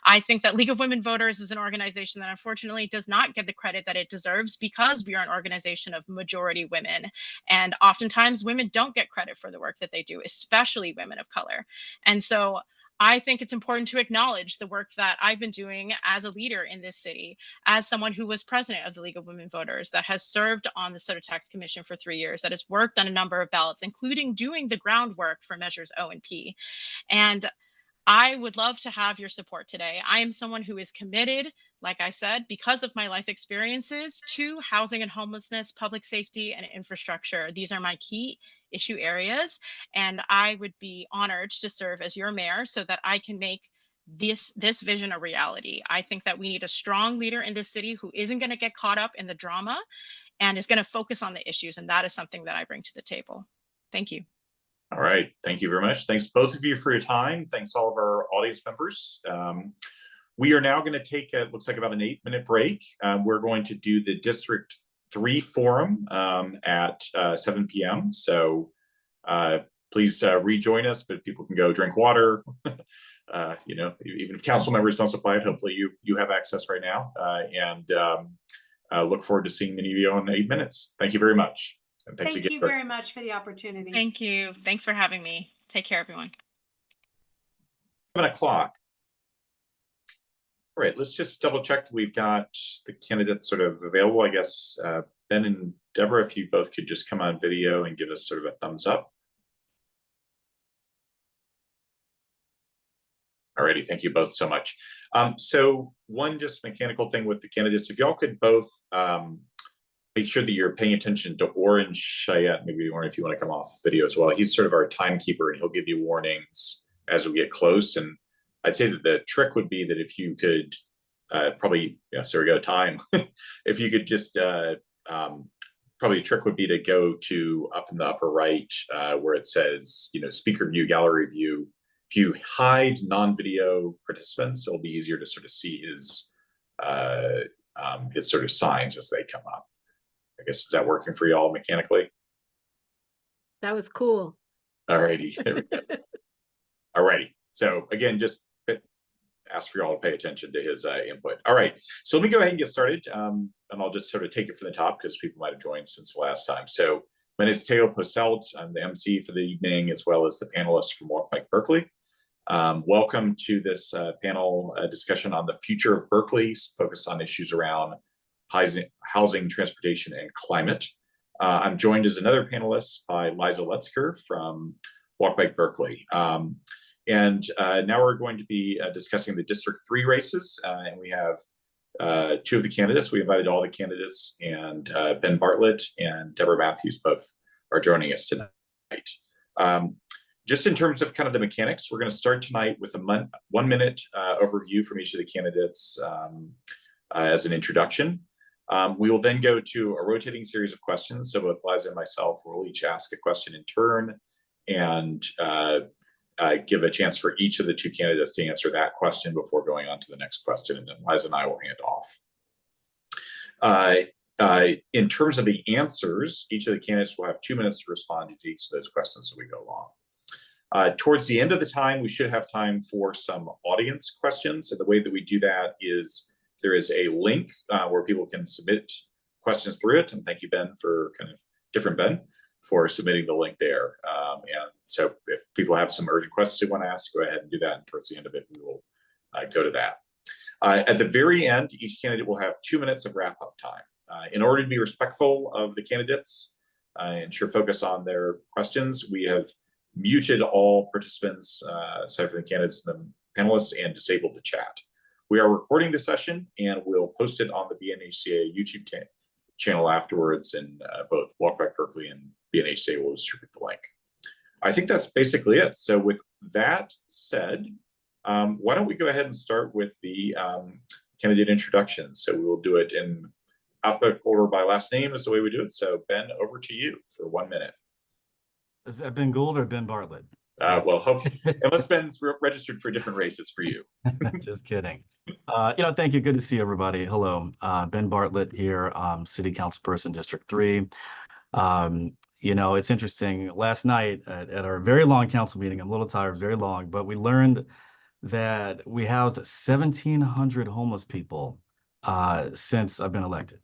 I think that League of Women Voters is an organization that unfortunately does not get the credit that it deserves because we are an organization of majority women. And oftentimes women don't get credit for the work that they do, especially women of color. And so I think it's important to acknowledge the work that I've been doing as a leader in this city, as someone who was president of the League of Women Voters, that has served on the Soda Tax Commission for 3 years, that has worked on a number of ballots, including doing the groundwork for Measures O and P. And I would love to have your support today. I am someone who is committed, like I said, because of my life experiences, to housing and homelessness, public safety, and infrastructure. These are my key issue areas, and I would be honored to serve as your mayor so that I can make this vision a reality. I think that we need a strong leader in this city who isn't going to get caught up in the drama and is going to focus on the issues, and that is something that I bring to the table. Thank you. All right, thank you very much. Thanks both of you for your time. Thanks all of our audience members. We are now going to take, looks like about an 8-minute break. We're going to do the District 3 Forum at 7 p.m. So please rejoin us, but people can go drink water. Even if council members don't supply it, hopefully you have access right now. Look forward to seeing many of you in 8 minutes. Thank you very much. And thanks again. Thank you very much for the opportunity. Thank you. Thanks for having me. Take care, everyone. 7 o'clock. All right, let's just double check that we've got the candidates sort of available. I guess Ben and Deborah, if you both could just come on video and give us sort of a thumbs up. Alrighty, thank you both so much. So one just mechanical thing with the candidates, if y'all could both make sure that you're paying attention to Orange Cheyette, maybe Orange, if you want to come off video as well. He's sort of our timekeeper, and he'll give you warnings as we get close. And I'd say that the trick would be that if you could probably, so we go time. If you could just, probably a trick would be to go to up in the upper right where it says, speaker view, gallery view. If you hide non-video participants, it'll be easier to sort of see his sort of signs as they come up. I guess, is that working for you all mechanically? That was cool. All righty. All righty. So again, just ask for you all to pay attention to his input. All right. So let me go ahead and get started. And I'll just sort of take it from the top because people might have joined since the last time. So my name is Teo Poselt. I'm the MC for the evening, as well as the panelist from Walk Bike Berkeley. Welcome to this panel discussion on the future of Berkeley, focused on issues around housing, transportation, and climate. I'm joined as another panelist by Liza Letzker from Walk Bike Berkeley. Now we're going to be discussing the District 3 races, and we have 2 of the candidates. We invited all the candidates, and Ben Bartlett and Deborah Matthews both are joining us tonight. Just in terms of kind of the mechanics, we're going to start tonight with a 1-minute overview from each of the candidates as an introduction. We will then go to a rotating series of questions. So both Liza and myself will each ask a question in turn and give a chance for each of the 2 candidates to answer that question before going on to the next question. And then Liza and I will hand off. In terms of the answers, each of the candidates will have 2 minutes to respond to each of those questions as we go along. Towards the end of the time, we should have time for some audience questions. And the way that we do that is there is a link where people can submit questions through it. And thank you, Ben, for Ben, for submitting the link there. And so if people have some urgent questions they want to ask, go ahead and do that. And towards the end of it, we will go to that. At the very end, each candidate will have 2 minutes of wrap-up time. In order to be respectful of the candidates, ensure focus on their questions, we have muted all participants, aside from the candidates and the panelists, and disabled the chat. We are recording the session, and we'll post it on the BNHCA YouTube channel afterwards, and both Walk Bike Berkeley and BNHCA will distribute the link. I think that's basically it. So with that said, why don't we go ahead and start with the candidate introductions. So we will do it in alphabetical order by last name is the way we do it. So Ben, over to you for 1 minute. Is that Ben Gould or Ben Bartlett? Well, hopefully, unless Ben's registered for different races for you. Just kidding. Thank you. Good to see everybody. Hello, Ben Bartlett here, City Council Person, District 3. It's interesting. Last night at our very long council meeting, I'm a little tired, very long, but we learned that we housed 1,700 homeless people since I've been elected.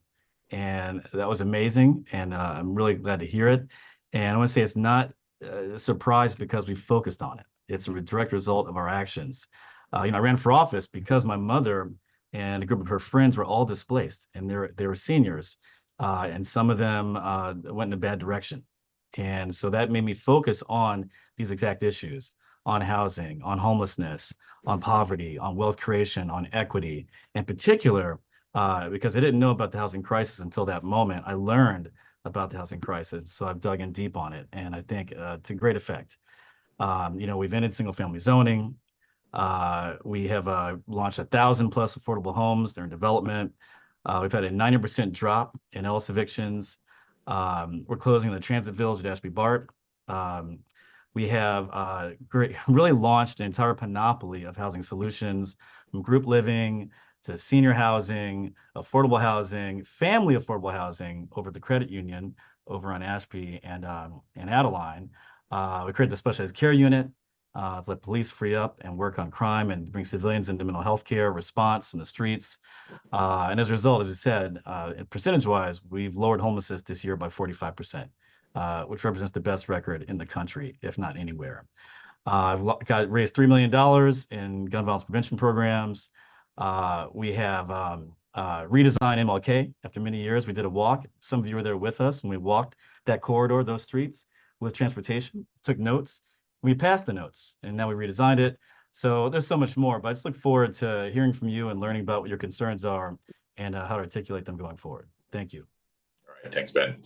And that was amazing. And I'm really glad to hear it. And I want to say it's not a surprise because we focused on it. It's a direct result of our actions. I ran for office because my mother and a group of her friends were all displaced, and they were seniors, and some of them went in a bad direction. And so that made me focus on these exact issues, on housing, on homelessness, on poverty, on wealth creation, on equity. In particular, because I didn't know about the housing crisis until that moment, I learned about the housing crisis. So I've dug in deep on it, and I think to great effect. We've ended single family zoning. We have launched 1,000+ affordable homes. They're in development. We've had a 90% drop in Ellis evictions. We're closing the transit village at Ashby Bart. We have really launched an entire panoply of housing solutions, from group living to senior housing, affordable housing, family affordable housing over at the credit union over on Ashby and Adeline. We created the specialized care unit to let police free up and work on crime and bring civilians into mental health care response in the streets. And as a result, as I said, percentage-wise, we've lowered homelessness this year by 45%, which represents the best record in the country, if not anywhere. I've raised $3 million in gun violence prevention programs. We have redesigned MLK after many years. We did a walk. Some of you were there with us, and we walked that corridor, those streets with transportation, took notes. We passed the notes, and now we redesigned it. So there's so much more, but I just look forward to hearing from you and learning about what your concerns are and how to articulate them going forward. Thank you. All right, thanks, Ben.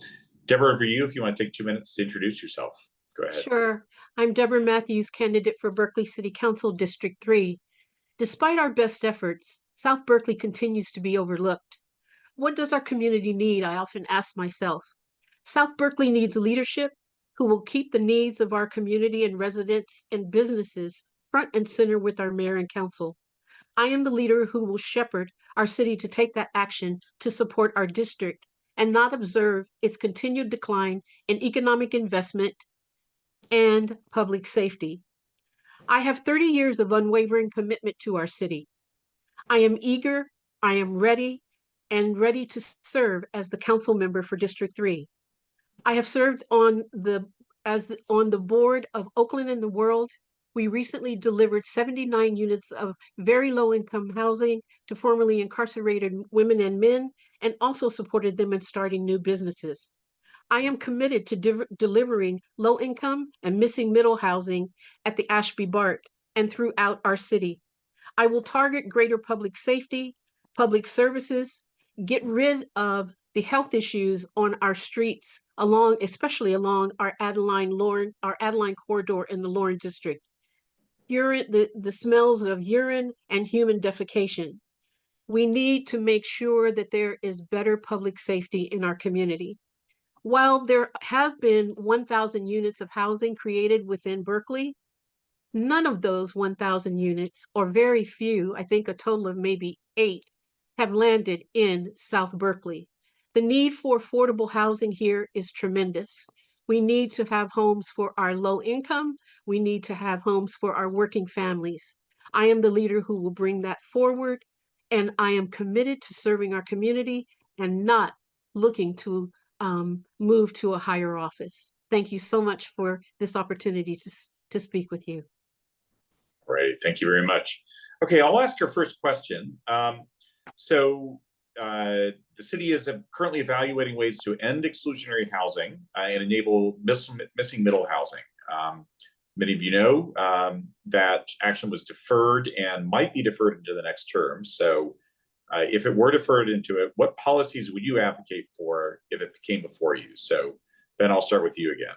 Deborah, for you, if you want to take 2 minutes to introduce yourself, go ahead. Sure. I'm Deborah Matthews, candidate for Berkeley City Council District 3. Despite our best efforts, South Berkeley continues to be overlooked. What does our community need? I often ask myself. South Berkeley needs leadership who will keep the needs of our community and residents and businesses front and center with our mayor and council. I am the leader who will shepherd our city to take that action to support our district and not observe its continued decline in economic investment and public safety. I have 30 years of unwavering commitment to our city. I am eager, I am ready, and ready to serve as the council member for District 3. I have served on the board of Oakland and the World. We recently delivered 79 units of very low income housing to formerly incarcerated women and men, and also supported them in starting new businesses. I am committed to delivering low income and missing middle housing at the Ashby Bart and throughout our city. I will target greater public safety, public services, get rid of the health issues on our streets, especially along our Adeline corridor in the Lawrence district. The smells of urine and human defecation. We need to make sure that there is better public safety in our community. While there have been 1,000 units of housing created within Berkeley, none of those 1,000 units, or very few, I think a total of maybe 8, have landed in South Berkeley. The need for affordable housing here is tremendous. We need to have homes for our low income. We need to have homes for our working families. I am the leader who will bring that forward, and I am committed to serving our community and not looking to move to a higher office. Thank you so much for this opportunity to speak with you. Great, thank you very much. Okay, I'll ask your first question. The city is currently evaluating ways to end exclusionary housing and enable missing middle housing. Many of you know that action was deferred and might be deferred into the next term. So if it were deferred into it, what policies would you advocate for if it came before you? So Ben, I'll start with you again.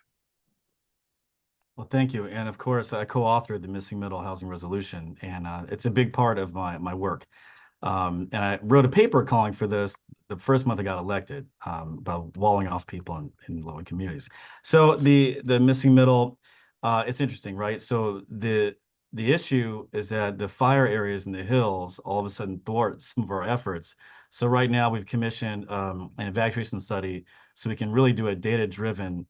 Well, thank you. And of course, I co-authored the Missing Middle Housing Resolution, and it's a big part of my work. And I wrote a paper calling for this the first month I got elected, about walling off people in low-income communities. So the missing middle, it's interesting, right? So the issue is that the fire areas in the hills all of a sudden thwart some of our efforts. So right now we've commissioned an evacuation study so we can really do a data-driven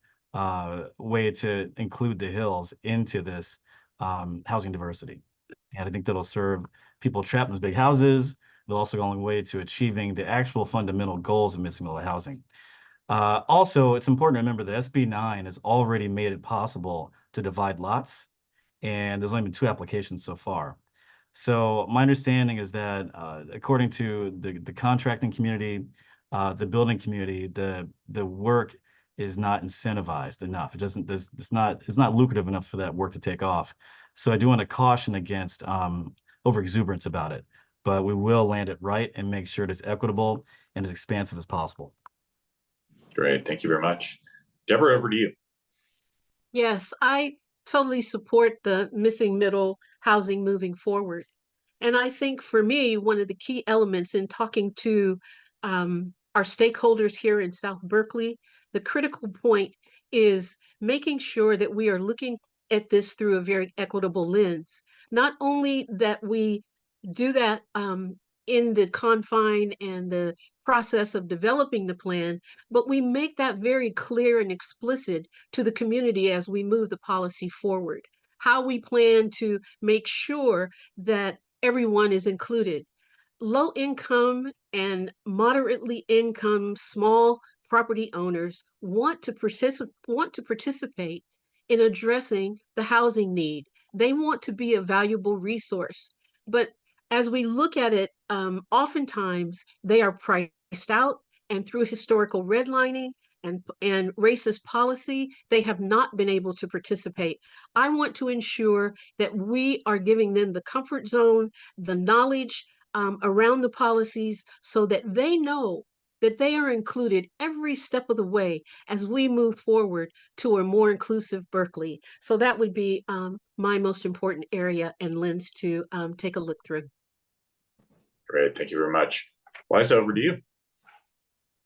way to include the hills into this housing diversity. And I think that'll serve people trapped in those big houses. It'll also go a long way to achieving the actual fundamental goals of missing middle housing. Also, it's important to remember that SB 9 has already made it possible to divide lots, and there's only been 2 applications so far. So my understanding is that according to the contracting community, the building community, the work is not incentivized enough. It's not lucrative enough for that work to take off. So I do want to caution against over exuberance about it, but we will land it right and make sure it is equitable and as expansive as possible. Great, thank you very much. Deborah, over to you. Yes, I totally support the missing middle housing moving forward. And I think for me, one of the key elements in talking to our stakeholders here in South Berkeley, the critical point is making sure that we are looking at this through a very equitable lens. Not only that we do that in the confine and the process of developing the plan, but we make that very clear and explicit to the community as we move the policy forward. How we plan to make sure that everyone is included. Low income and moderately income small property owners want to participate in addressing the housing need. They want to be a valuable resource. But as we look at it, oftentimes they are priced out, and through historical redlining and racist policy, they have not been able to participate. I want to ensure that we are giving them the comfort zone, the knowledge around the policies, so that they know that they are included every step of the way as we move forward to a more inclusive Berkeley. So that would be my most important area and lens to take a look through. Great, thank you very much. Liza, over to you.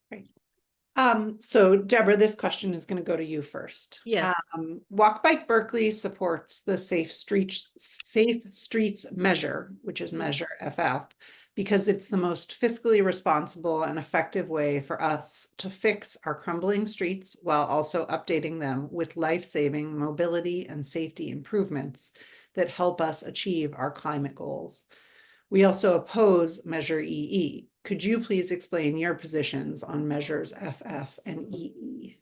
Great. So Deborah, this question is going to go to you first. Yes. Walk Bike Berkeley supports the Safe Streets measure, which is measure FF, because it's the most fiscally responsible and effective way for us to fix our crumbling streets while also updating them with life-saving mobility and safety improvements that help us achieve our climate goals. We also oppose Measure EE. Could you please explain your positions on measures FF and EE?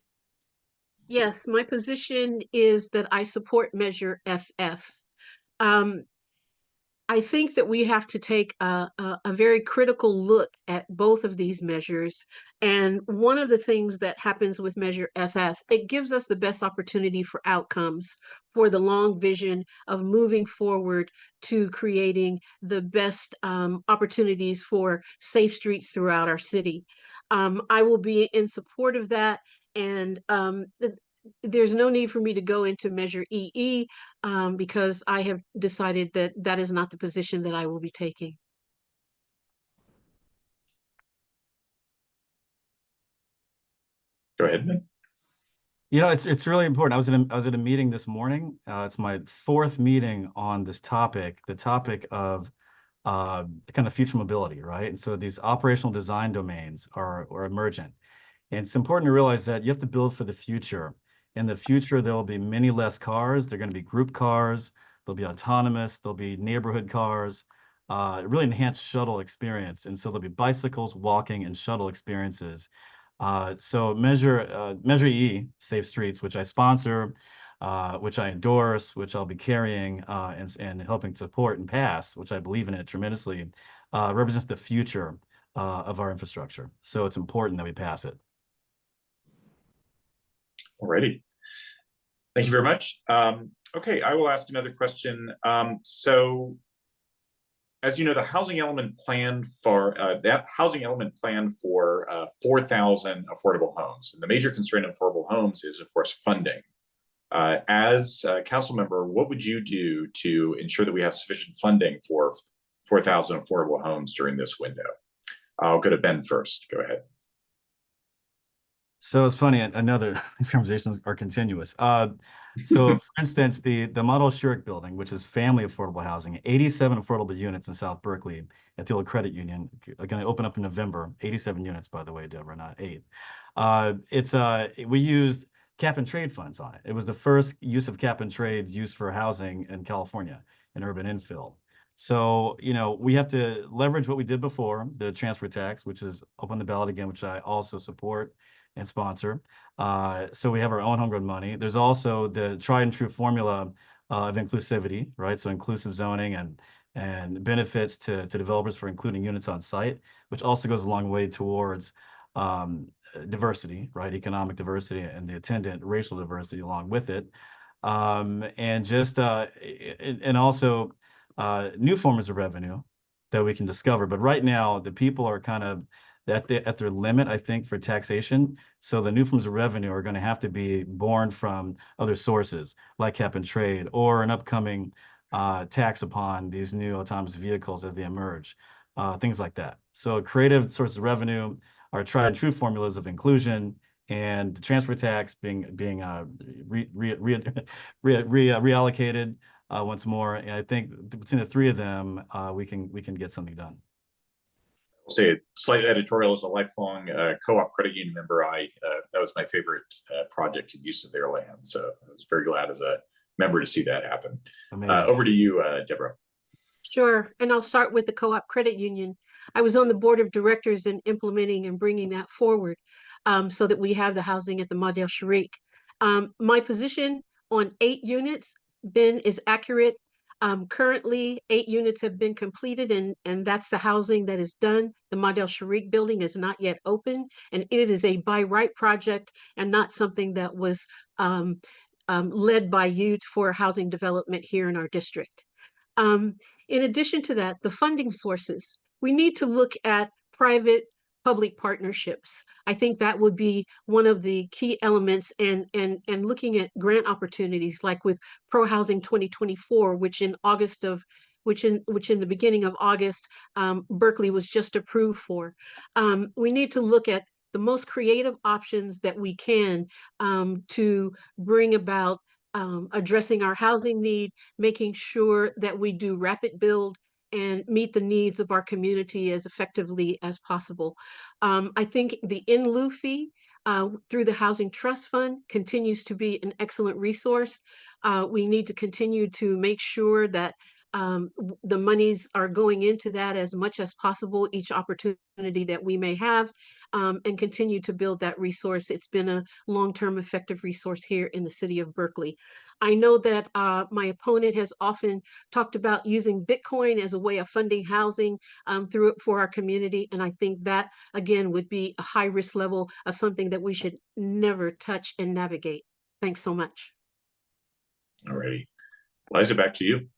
Yes, my position is that I support Measure FF. I think that we have to take a very critical look at both of these measures. And one of the things that happens with Measure FF, it gives us the best opportunity for outcomes for the long vision of moving forward to creating the best opportunities for safe streets throughout our city. I will be in support of that. And there's no need for me to go into Measure EE because I have decided that that is not the position that I will be taking. Go ahead, Ben. You know, it's really important. I was at a meeting this morning. It's my 4th meeting on this topic, the topic of kind of future mobility, right? And so these operational design domains are emergent. And it's important to realize that you have to build for the future. In the future, there will be many less cars. They're going to be group cars. They'll be autonomous. There'll be neighborhood cars, really enhanced shuttle experience. And so there'll be bicycles, walking, and shuttle experiences. So Measure E, Safe Streets, which I sponsor, which I endorse, which I'll be carrying and helping support and pass, which I believe in it tremendously, represents the future of our infrastructure. So it's important that we pass it. Alrighty. Thank you very much. Okay, I will ask another question. So, as you know, the housing element plan for 4,000 affordable homes. And the major constraint on affordable homes is, of course, funding. As a council member, what would you do to ensure that we have sufficient funding for 4,000 affordable homes during this window? I'll go to Ben first. Go ahead. So it's funny, these conversations are continuous. So for instance, the Model Schurig building, which is family affordable housing, 87 affordable units in South Berkeley at the old credit union, are going to open up in November. 87 units, by the way, Deborah, not 8. We used cap and trade funds on it. It was the first use of cap and trades used for housing in California, in urban infill. So, we have to leverage what we did before, the transfer tax, which is up on the ballot again, which I also support and sponsor. So we have our own homegrown money. There's also the tried and true formula of inclusivity, right? So inclusive zoning and benefits to developers for including units on site, which also goes a long way towards diversity, right? Economic diversity and the attendant racial diversity along with it. And also new forms of revenue that we can discover. But right now, the people are kind of at their limit, I think, for taxation. So the new forms of revenue are going to have to be born from other sources, like cap and trade, or an upcoming tax upon these new autonomous vehicles as they emerge, things like that. So creative sources of revenue are tried and true formulas of inclusion, and the transfer tax being reallocated once more. And I think between the three of them, we can get something done. I'll say a slight editorial. As a lifelong co-op credit union member, that was my favorite project and use of their land. So I was very glad as a member to see that happen. Over to you, Deborah. Sure. And I'll start with the co-op credit union. I was on the board of directors in implementing and bringing that forward so that we have the housing at the Mayoral Forum. My position on 8 units, Ben, is accurate. Currently, 8 units have been completed, and that's the housing that is done. The Mayoral Forum building is not yet open, and it is a by right project and not something that was led by you for housing development here in our district. In addition to that, the funding sources, we need to look at private-public partnerships. I think that would be one of the key elements, and looking at grant opportunities like with Pro Housing 2024, which in the beginning of August, Berkeley was just approved for. We need to look at the most creative options that we can to bring about addressing our housing need, making sure that we do rapid build and meet the needs of our community as effectively as possible. I think the in lieu fee through the Housing Trust Fund continues to be an excellent resource. We need to continue to make sure that the monies are going into that as much as possible, each opportunity that we may have, and continue to build that resource. It's been a long-term effective resource here in the city of Berkeley. I know that my opponent has often talked about using Bitcoin as a way of funding housing for our community. And I think that, again, would be a high risk level of something that we should never touch and navigate. Thanks so much. All righty. Liza, back to you.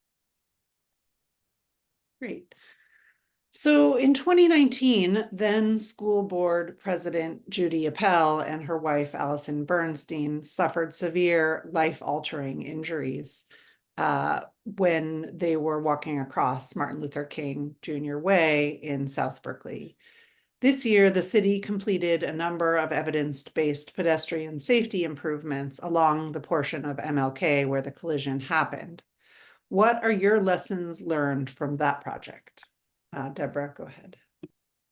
Great. So in 2019, then school board president Judy Appel and her wife Allison Bernstein suffered severe life-altering injuries when they were walking across Martin Luther King Jr. Way in South Berkeley. This year, the city completed a number of evidence-based pedestrian safety improvements along the portion of MLK where the collision happened. What are your lessons learned from that project? Deborah, go ahead.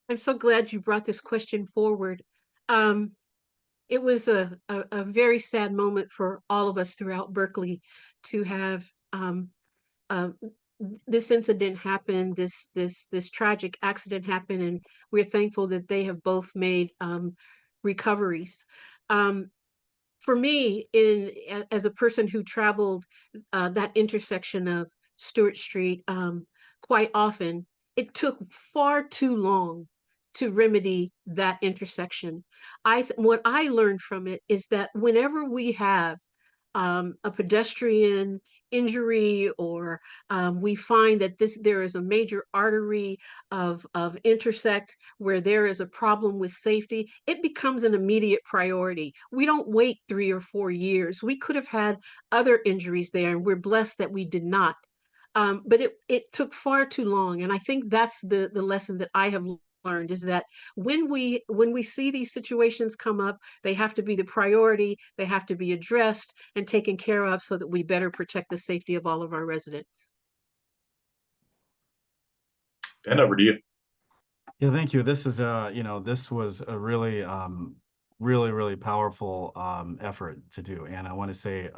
I'm so glad you brought this question forward. It was a very sad moment for all of us throughout Berkeley to have this incident happen, this tragic accident happen, and we're thankful that they have both made recoveries. For me, as a person who traveled that intersection of Stewart Street quite often, it took far too long to remedy that intersection. What I learned from it is that whenever we have a pedestrian injury, or we find that there is a major artery of intersect where there is a problem with safety, it becomes an immediate priority. We don't wait 3 or 4 years. We could have had other injuries there, and we're blessed that we did not. But it took far too long, and I think that's the lesson that I have learned is that when we see these situations come up, they have to be the priority, they have to be addressed and taken care of so that we better protect the safety of all of our residents. Ben, over to you. Yeah, thank you. This is this was a really really powerful effort to do. And I want to say,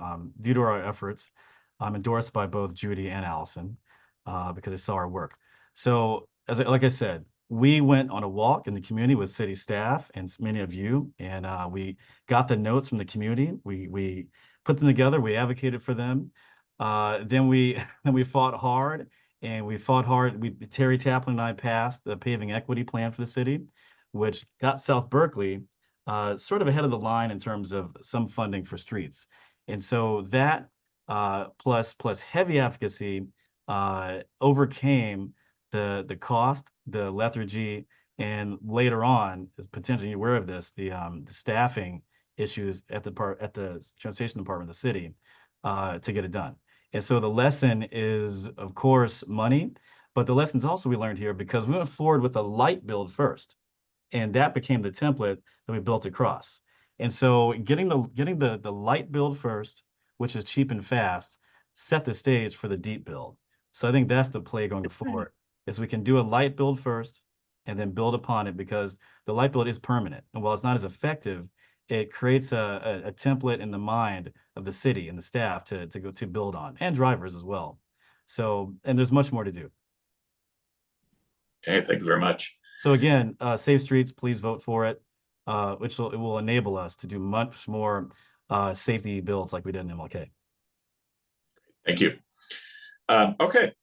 due to our efforts, I'm endorsed by both Judy and Allison because they saw our work. So like I said, we went on a walk in the community with city staff and many of you, and we got the notes from the community. We put them together. We advocated for them. Then we fought hard. And we fought hard. Terry Taplin and I passed the paving equity plan for the city, which got South Berkeley sort of ahead of the line in terms of some funding for streets. And so that plus heavy advocacy overcame the cost, the lethargy, and later on, is potentially aware of this, the staffing issues at the transportation department of the city to get it done. And so the lesson is, of course, money, but the lessons also we learned here because we went forward with a light build first, and that became the template that we built across. And so getting the light build first, which is cheap and fast, set the stage for the deep build. So I think that's the play going forward, is we can do a light build first and then build upon it, because the light build is permanent. And while it's not as effective, it creates a template in the mind of the city and the staff to build on, and drivers as well. So, and there's much more to do. Okay, thank you very much. So again, Safe Streets, please vote for it, which will enable us to do much more safety builds like we did in MLK. Thank you. Okay.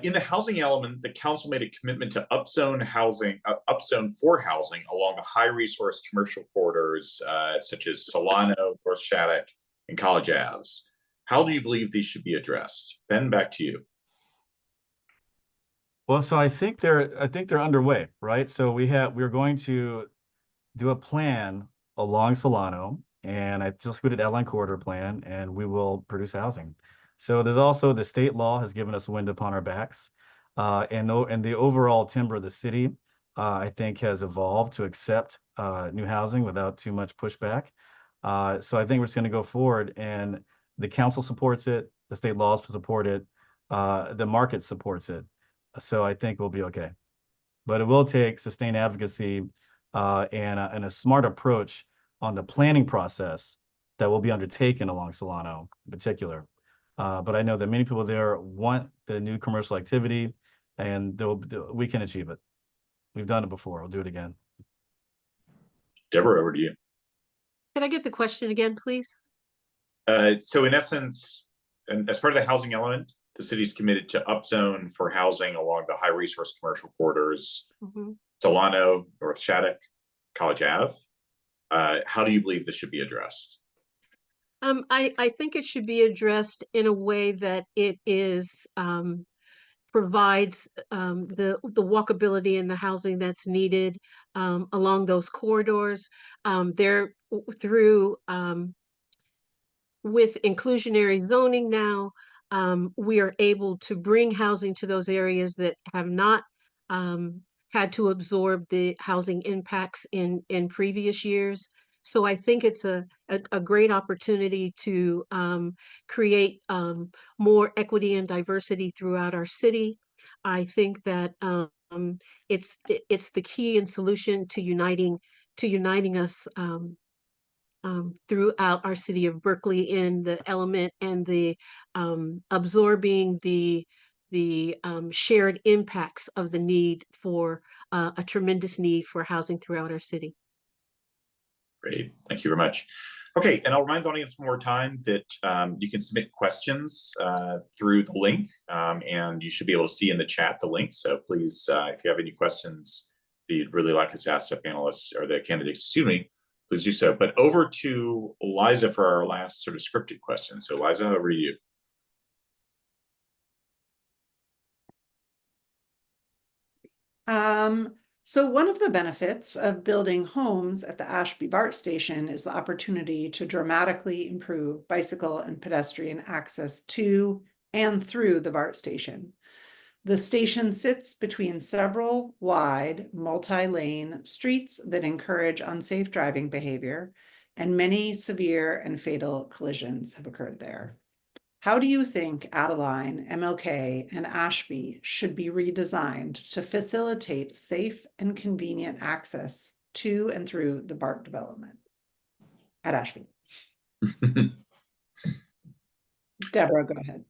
In the housing element, the council made a commitment to upzone for housing along the high resource commercial corridors, such as Solano, North Shattuck, and College Aves. How do you believe these should be addressed? Ben, back to you. Well, so I think they're underway, right? So we're going to do a plan along Solano, and I just included outline corridor plan, and we will produce housing. So there's also the state law has given us wind upon our backs, and the overall timber of the city, I think, has evolved to accept new housing without too much pushback. So I think we're just going to go forward, and the council supports it, the state laws support it, the market supports it. So I think we'll be okay. But it will take sustained advocacy and a smart approach on the planning process that will be undertaken along Solano in particular. But I know that many people there want the new commercial activity, and we can achieve it. We've done it before. We'll do it again. Deborah, over to you. Can I get the question again, please? So in essence, and as part of the housing element, the city's committed to upzone for housing along the high resource commercial corridors, Solano, North Shattuck, College Ave. How do you believe this should be addressed? I think it should be addressed in a way that it is provides the walkability and the housing that's needed along those corridors. With inclusionary zoning now, we are able to bring housing to those areas that have not had to absorb the housing impacts in previous years. So I think it's a great opportunity to create more equity and diversity throughout our city. I think that it's the key and solution to uniting us throughout our city of Berkeley in the element and the absorbing the shared impacts of the need for a tremendous need for housing throughout our city. Great, thank you very much. Okay, and I'll remind the audience one more time that you can submit questions through the link, and you should be able to see in the chat the link. So please, if you have any questions that you'd really like us to ask the panelists or the candidates, excuse me, please do so. But over to Liza for our last sort of scripted question. So Liza, over to you. So one of the benefits of building homes at the Ashby BART station is the opportunity to dramatically improve bicycle and pedestrian access to and through the BART station. The station sits between several wide, multi-lane streets that encourage unsafe driving behavior, and many severe and fatal collisions have occurred there. How do you think Adeline, MLK, and Ashby should be redesigned to facilitate safe and convenient access to and through the BART development? At Ashby. Deborah, go ahead.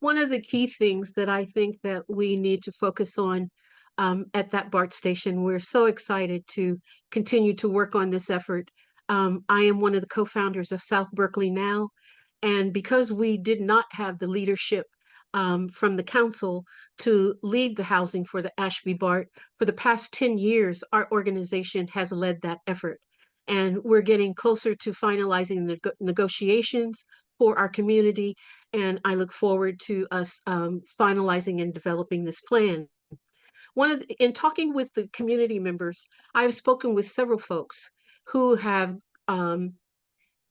One of the key things that I think that we need to focus on at that BART station, we're so excited to continue to work on this effort. I am one of the co-founders of South Berkeley Now, and because we did not have the leadership from the council to lead the housing for the Ashby BART, for the past 10 years, our organization has led that effort. And we're getting closer to finalizing the negotiations for our community. And I look forward to us finalizing and developing this plan. In talking with the community members, I've spoken with several folks who have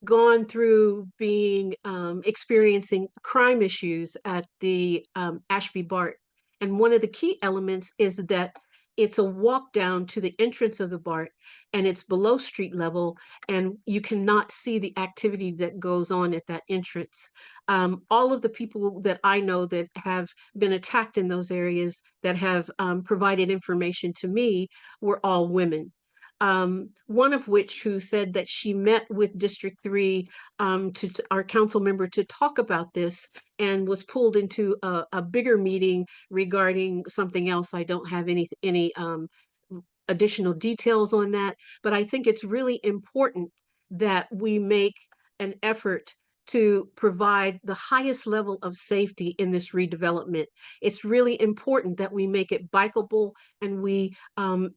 gone through experiencing crime issues at the Ashby BART. And one of the key elements is that it's a walk down to the entrance of the BART, and it's below street level, and you cannot see the activity that goes on at that entrance. All of the people that I know that have been attacked in those areas that have provided information to me were all women. One of which who said that she met with District 3, to our council member, to talk about this, and was pulled into a bigger meeting regarding something else. I don't have any additional details on that, but I think it's really important that we make an effort to provide the highest level of safety in this redevelopment. It's really important that we make it bikeable, and we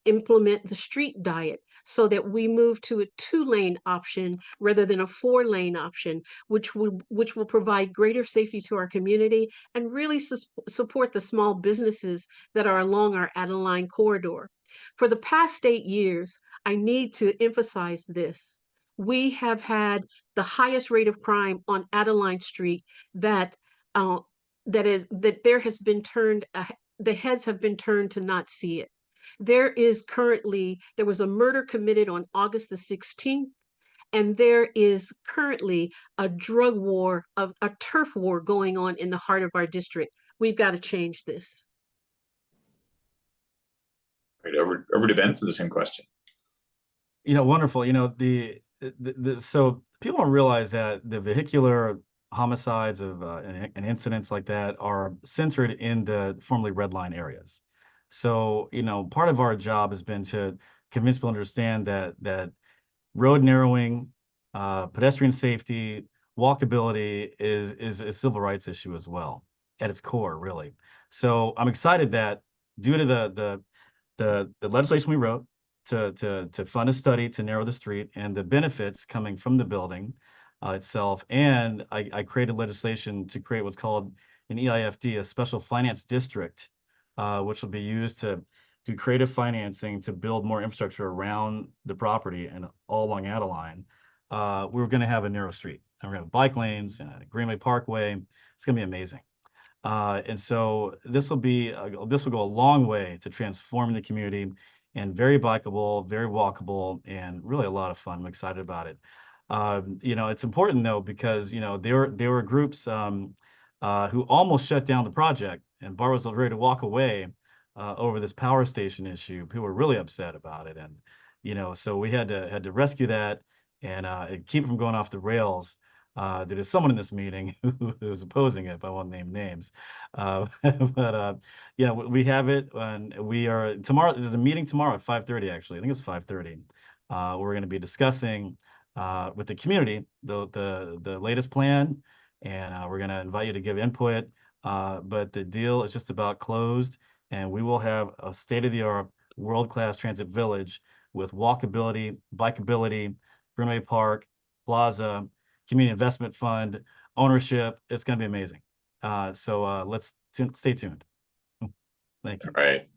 implement the street diet so that we move to a 2-lane option rather than a 4-lane option, which will provide greater safety to our community and really support the small businesses that are along our Adeline corridor. For the past 8 years, I need to emphasize this. We have had the highest rate of crime on Adeline Street that there has been turned, the heads have been turned to not see it. There was a murder committed on August the 16th, and there is currently a drug war, a turf war going on in the heart of our district. We've got to change this. Right, over to Ben for the same question. Wonderful. So people don't realize that the vehicular homicides and incidents like that are centered in the formerly red line areas. So, part of our job has been to convince people to understand that road narrowing, pedestrian safety, walkability is a civil rights issue as well at its core, really. So I'm excited that due to the legislation we wrote to fund a study to narrow the street and the benefits coming from the building itself, and I created legislation to create what's called an EIFD, a special finance district, which will be used to do creative financing to build more infrastructure around the property and all along Adeline. We're going to have a narrow street, and we're going to have bike lanes and a Greenway Parkway. It's going to be amazing. And so this will go a long way to transforming the community, and very bikeable, very walkable, and really a lot of fun. I'm excited about it. It's important though, because there were groups who almost shut down the project, and BART was ready to walk away over this power station issue. People were really upset about it, and so we had to rescue that and keep it from going off the rails. There's someone in this meeting who is opposing it, but I won't name names. But we have it, and we are tomorrow. There's a meeting tomorrow at 5:30. Actually, I think it's 5:30. We're going to be discussing with the community the latest plan, and we're going to invite you to give input. But the deal is just about closed, and we will have a state-of-the-art, world-class transit village with walkability, bikeability, Greenway Park, Plaza, Community Investment Fund, ownership. It's going to be amazing. So let's stay tuned. Thank you. All right.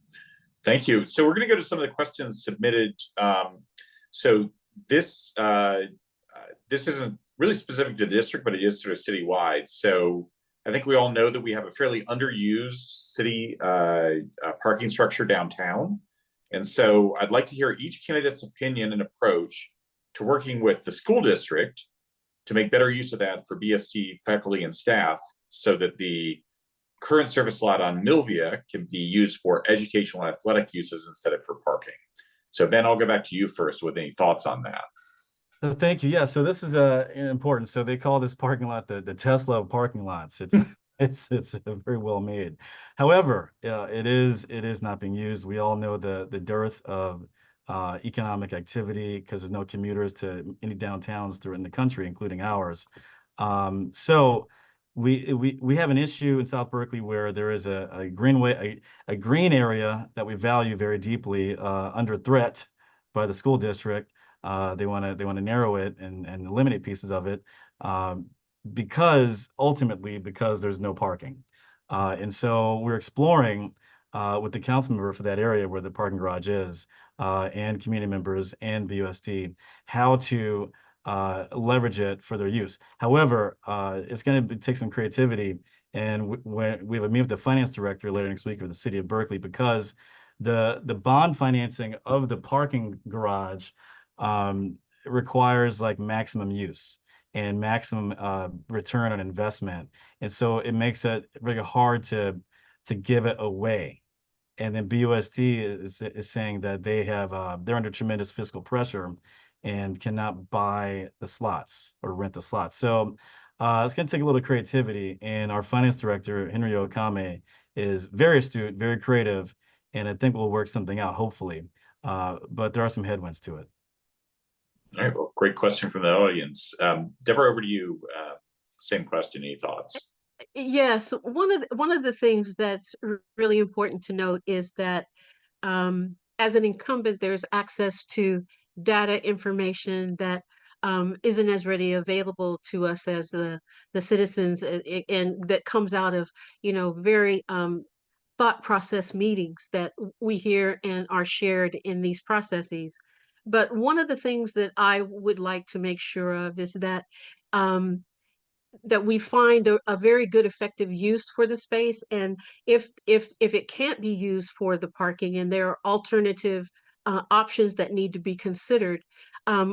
Thank you. So we're going to go to some of the questions submitted. So this isn't really specific to the district, but it is sort of citywide. So I think we all know that we have a fairly underused city parking structure downtown. And so I'd like to hear each candidate's opinion and approach to working with the school district to make better use of that for BSD faculty and staff so that the current service lot on Milvia can be used for educational and athletic uses instead of for parking. So Ben, I'll go back to you first with any thoughts on that. Thank you. Yeah, so this is important. So they call this parking lot the Tesla of parking lots. It's very well made. However, it is not being used. We all know the dearth of economic activity because there's no commuters to any downtowns throughout the country, including ours. So we have an issue in South Berkeley where there is a greenway, a green area that we value very deeply under threat by the school district. They want to narrow it and eliminate pieces of it because there's no parking. And so we're exploring with the council member for that area where the parking garage is and community members and BUSD how to leverage it for their use. However, it's going to take some creativity, and we have a meeting with the finance director later next week of the city of Berkeley because the bond financing of the parking garage requires like maximum use and maximum return on investment, and so it makes it really hard to give it away. And then BUSD is saying that they're under tremendous fiscal pressure and cannot buy the slots or rent the slots. So it's going to take a little creativity, and our finance director Henry Okame is very astute, very creative, and I think we'll work something out hopefully. But there are some headwinds to it. All right, well, great question from the audience. Deborah, over to you. Same question, any thoughts? Yes, one of the things that's really important to note is that as an incumbent, there's access to data information that isn't as readily available to us as the citizens, and that comes out of very thought process meetings that we hear and are shared in these processes. But one of the things that I would like to make sure of is that that we find a very good effective use for the space, and if it can't be used for the parking and there are alternative options that need to be considered,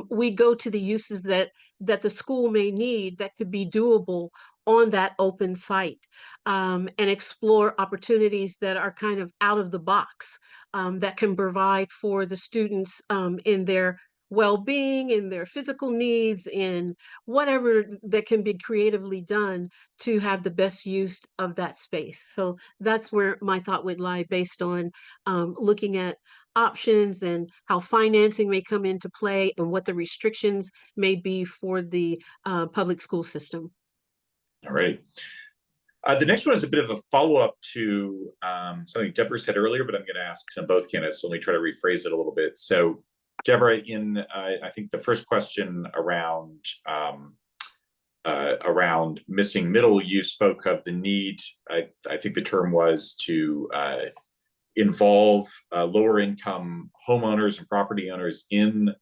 we go to the uses that the school may need that could be doable on that open site, and explore opportunities that are kind of out of the box, that can provide for the students in their well-being, in their physical needs, in whatever that can be creatively done to have the best use of that space. So that's where my thought would lie, based on looking at options and how financing may come into play and what the restrictions may be for the public school system. All right. The next one is a bit of a follow-up to something Deborah said earlier, but I'm going to ask both candidates. So let me try to rephrase it a little bit. So Deborah, in I think the first question around missing middle, you spoke of the need. I think the term was to involve lower income homeowners and property owners in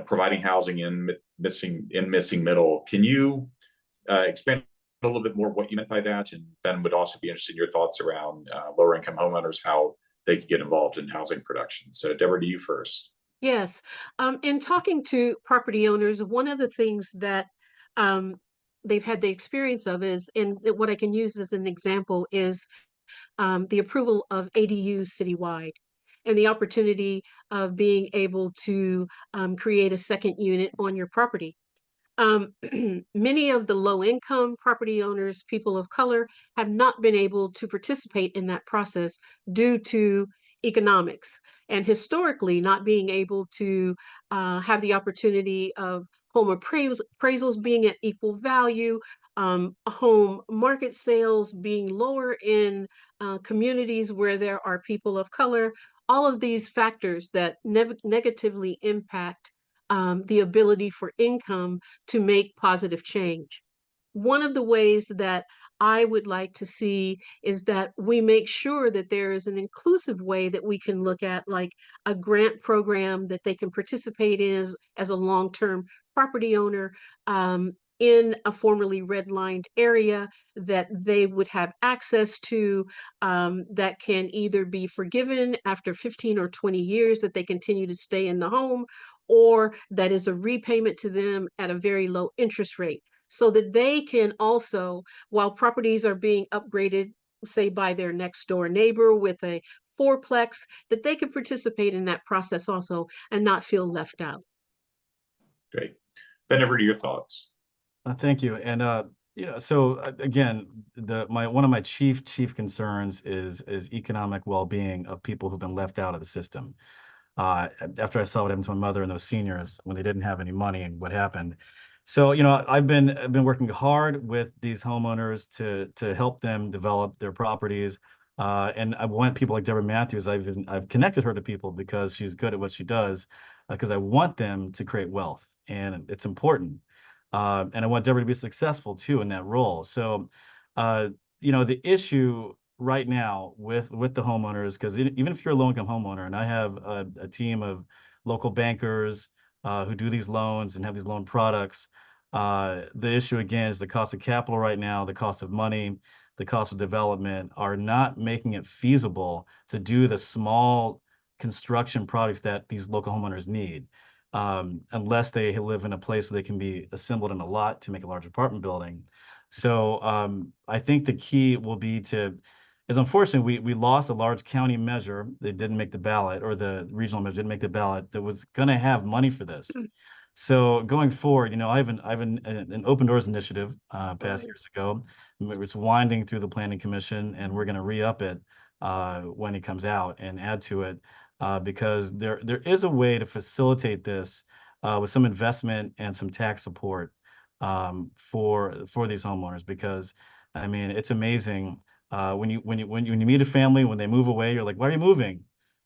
providing housing in missing middle. Can you expand a little bit more what you meant by that? And Ben would also be interested in your thoughts around lower income homeowners, how they could get involved in housing production. So Deborah, to you first. Yes. In talking to property owners, one of the things that they've had the experience of is, and what I can use as an example is the approval of ADUs citywide and the opportunity of being able to create a second unit on your property. Many of the low-income property owners, people of color, have not been able to participate in that process due to economics, and historically not being able to have the opportunity of home appraisals being at equal value, home market sales being lower in communities where there are people of color, all of these factors that negatively impact the ability for income to make positive change. One of the ways that I would like to see is that we make sure that there is an inclusive way that we can look at, like a grant program that they can participate in as a long-term property owner, in a formerly redlined area that they would have access to, that can either be forgiven after 15 or 20 years that they continue to stay in the home, or that is a repayment to them at a very low interest rate, so that they can also, while properties are being upgraded, say by their next door neighbor with a fourplex, that they could participate in that process also and not feel left out. Great. Ben, over to your thoughts. Thank you. And so again, one of my chief concerns is economic well-being of people who've been left out of the system. After I saw what happened to my mother and those seniors when they didn't have any money and what happened. So, I've been working hard with these homeowners to help them develop their properties. And I want people like Deborah Matthews, I've connected her to people because she's good at what she does, because I want them to create wealth, and it's important. And I want Deborah to be successful too in that role. So, the issue right now with the homeowners, because even if you're a low-income homeowner, and I have a team of local bankers who do these loans and have these loan products, the issue again is the cost of capital right now, the cost of money, the cost of development are not making it feasible to do the small construction products that these local homeowners need. Unless they live in a place where they can be assembled in a lot to make a large apartment building. So I think the key will be is unfortunately, we lost a large county measure that didn't make the ballot, or the regional measure didn't make the ballot, that was going to have money for this. So going forward, I have an open doors initiative passed years ago. It's winding through the planning commission, and we're going to re-up it when it comes out and add to it. Because there is a way to facilitate this with some investment and some tax support for these homeowners. Because I mean, it's amazing when you meet a family, when they move away, you're like, why are you moving?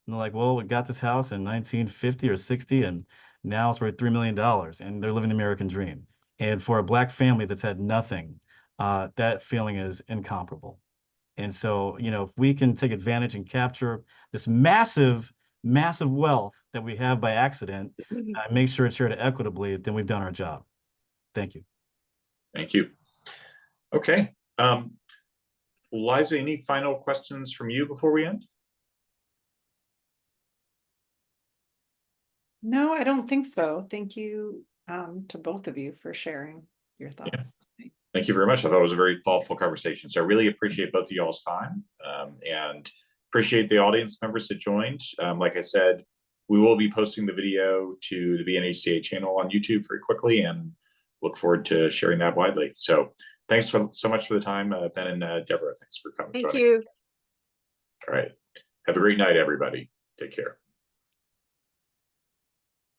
And they're like, well, we got this house in 1950 or 60, and now it's worth $3 million, and they're living the American dream. And for a Black family that's had nothing, that feeling is incomparable. And so, if we can take advantage and capture this massive wealth that we have by accident, make sure it's shared equitably, then we've done our job. Thank you. Thank you. Okay. Liza, any final questions from you before we end? No, I don't think so. Thank you to both of you for sharing your thoughts. Yeah. Thank you very much. I thought it was a very thoughtful conversation. So I really appreciate both of y'all's time and appreciate the audience members that joined. Like I said, we will be posting the video to the BNHCA channel on YouTube very quickly, and look forward to sharing that widely. So thanks so much for the time, Ben and Deborah. Thanks for coming. Thank you. All right. Have a great night, everybody. Take care.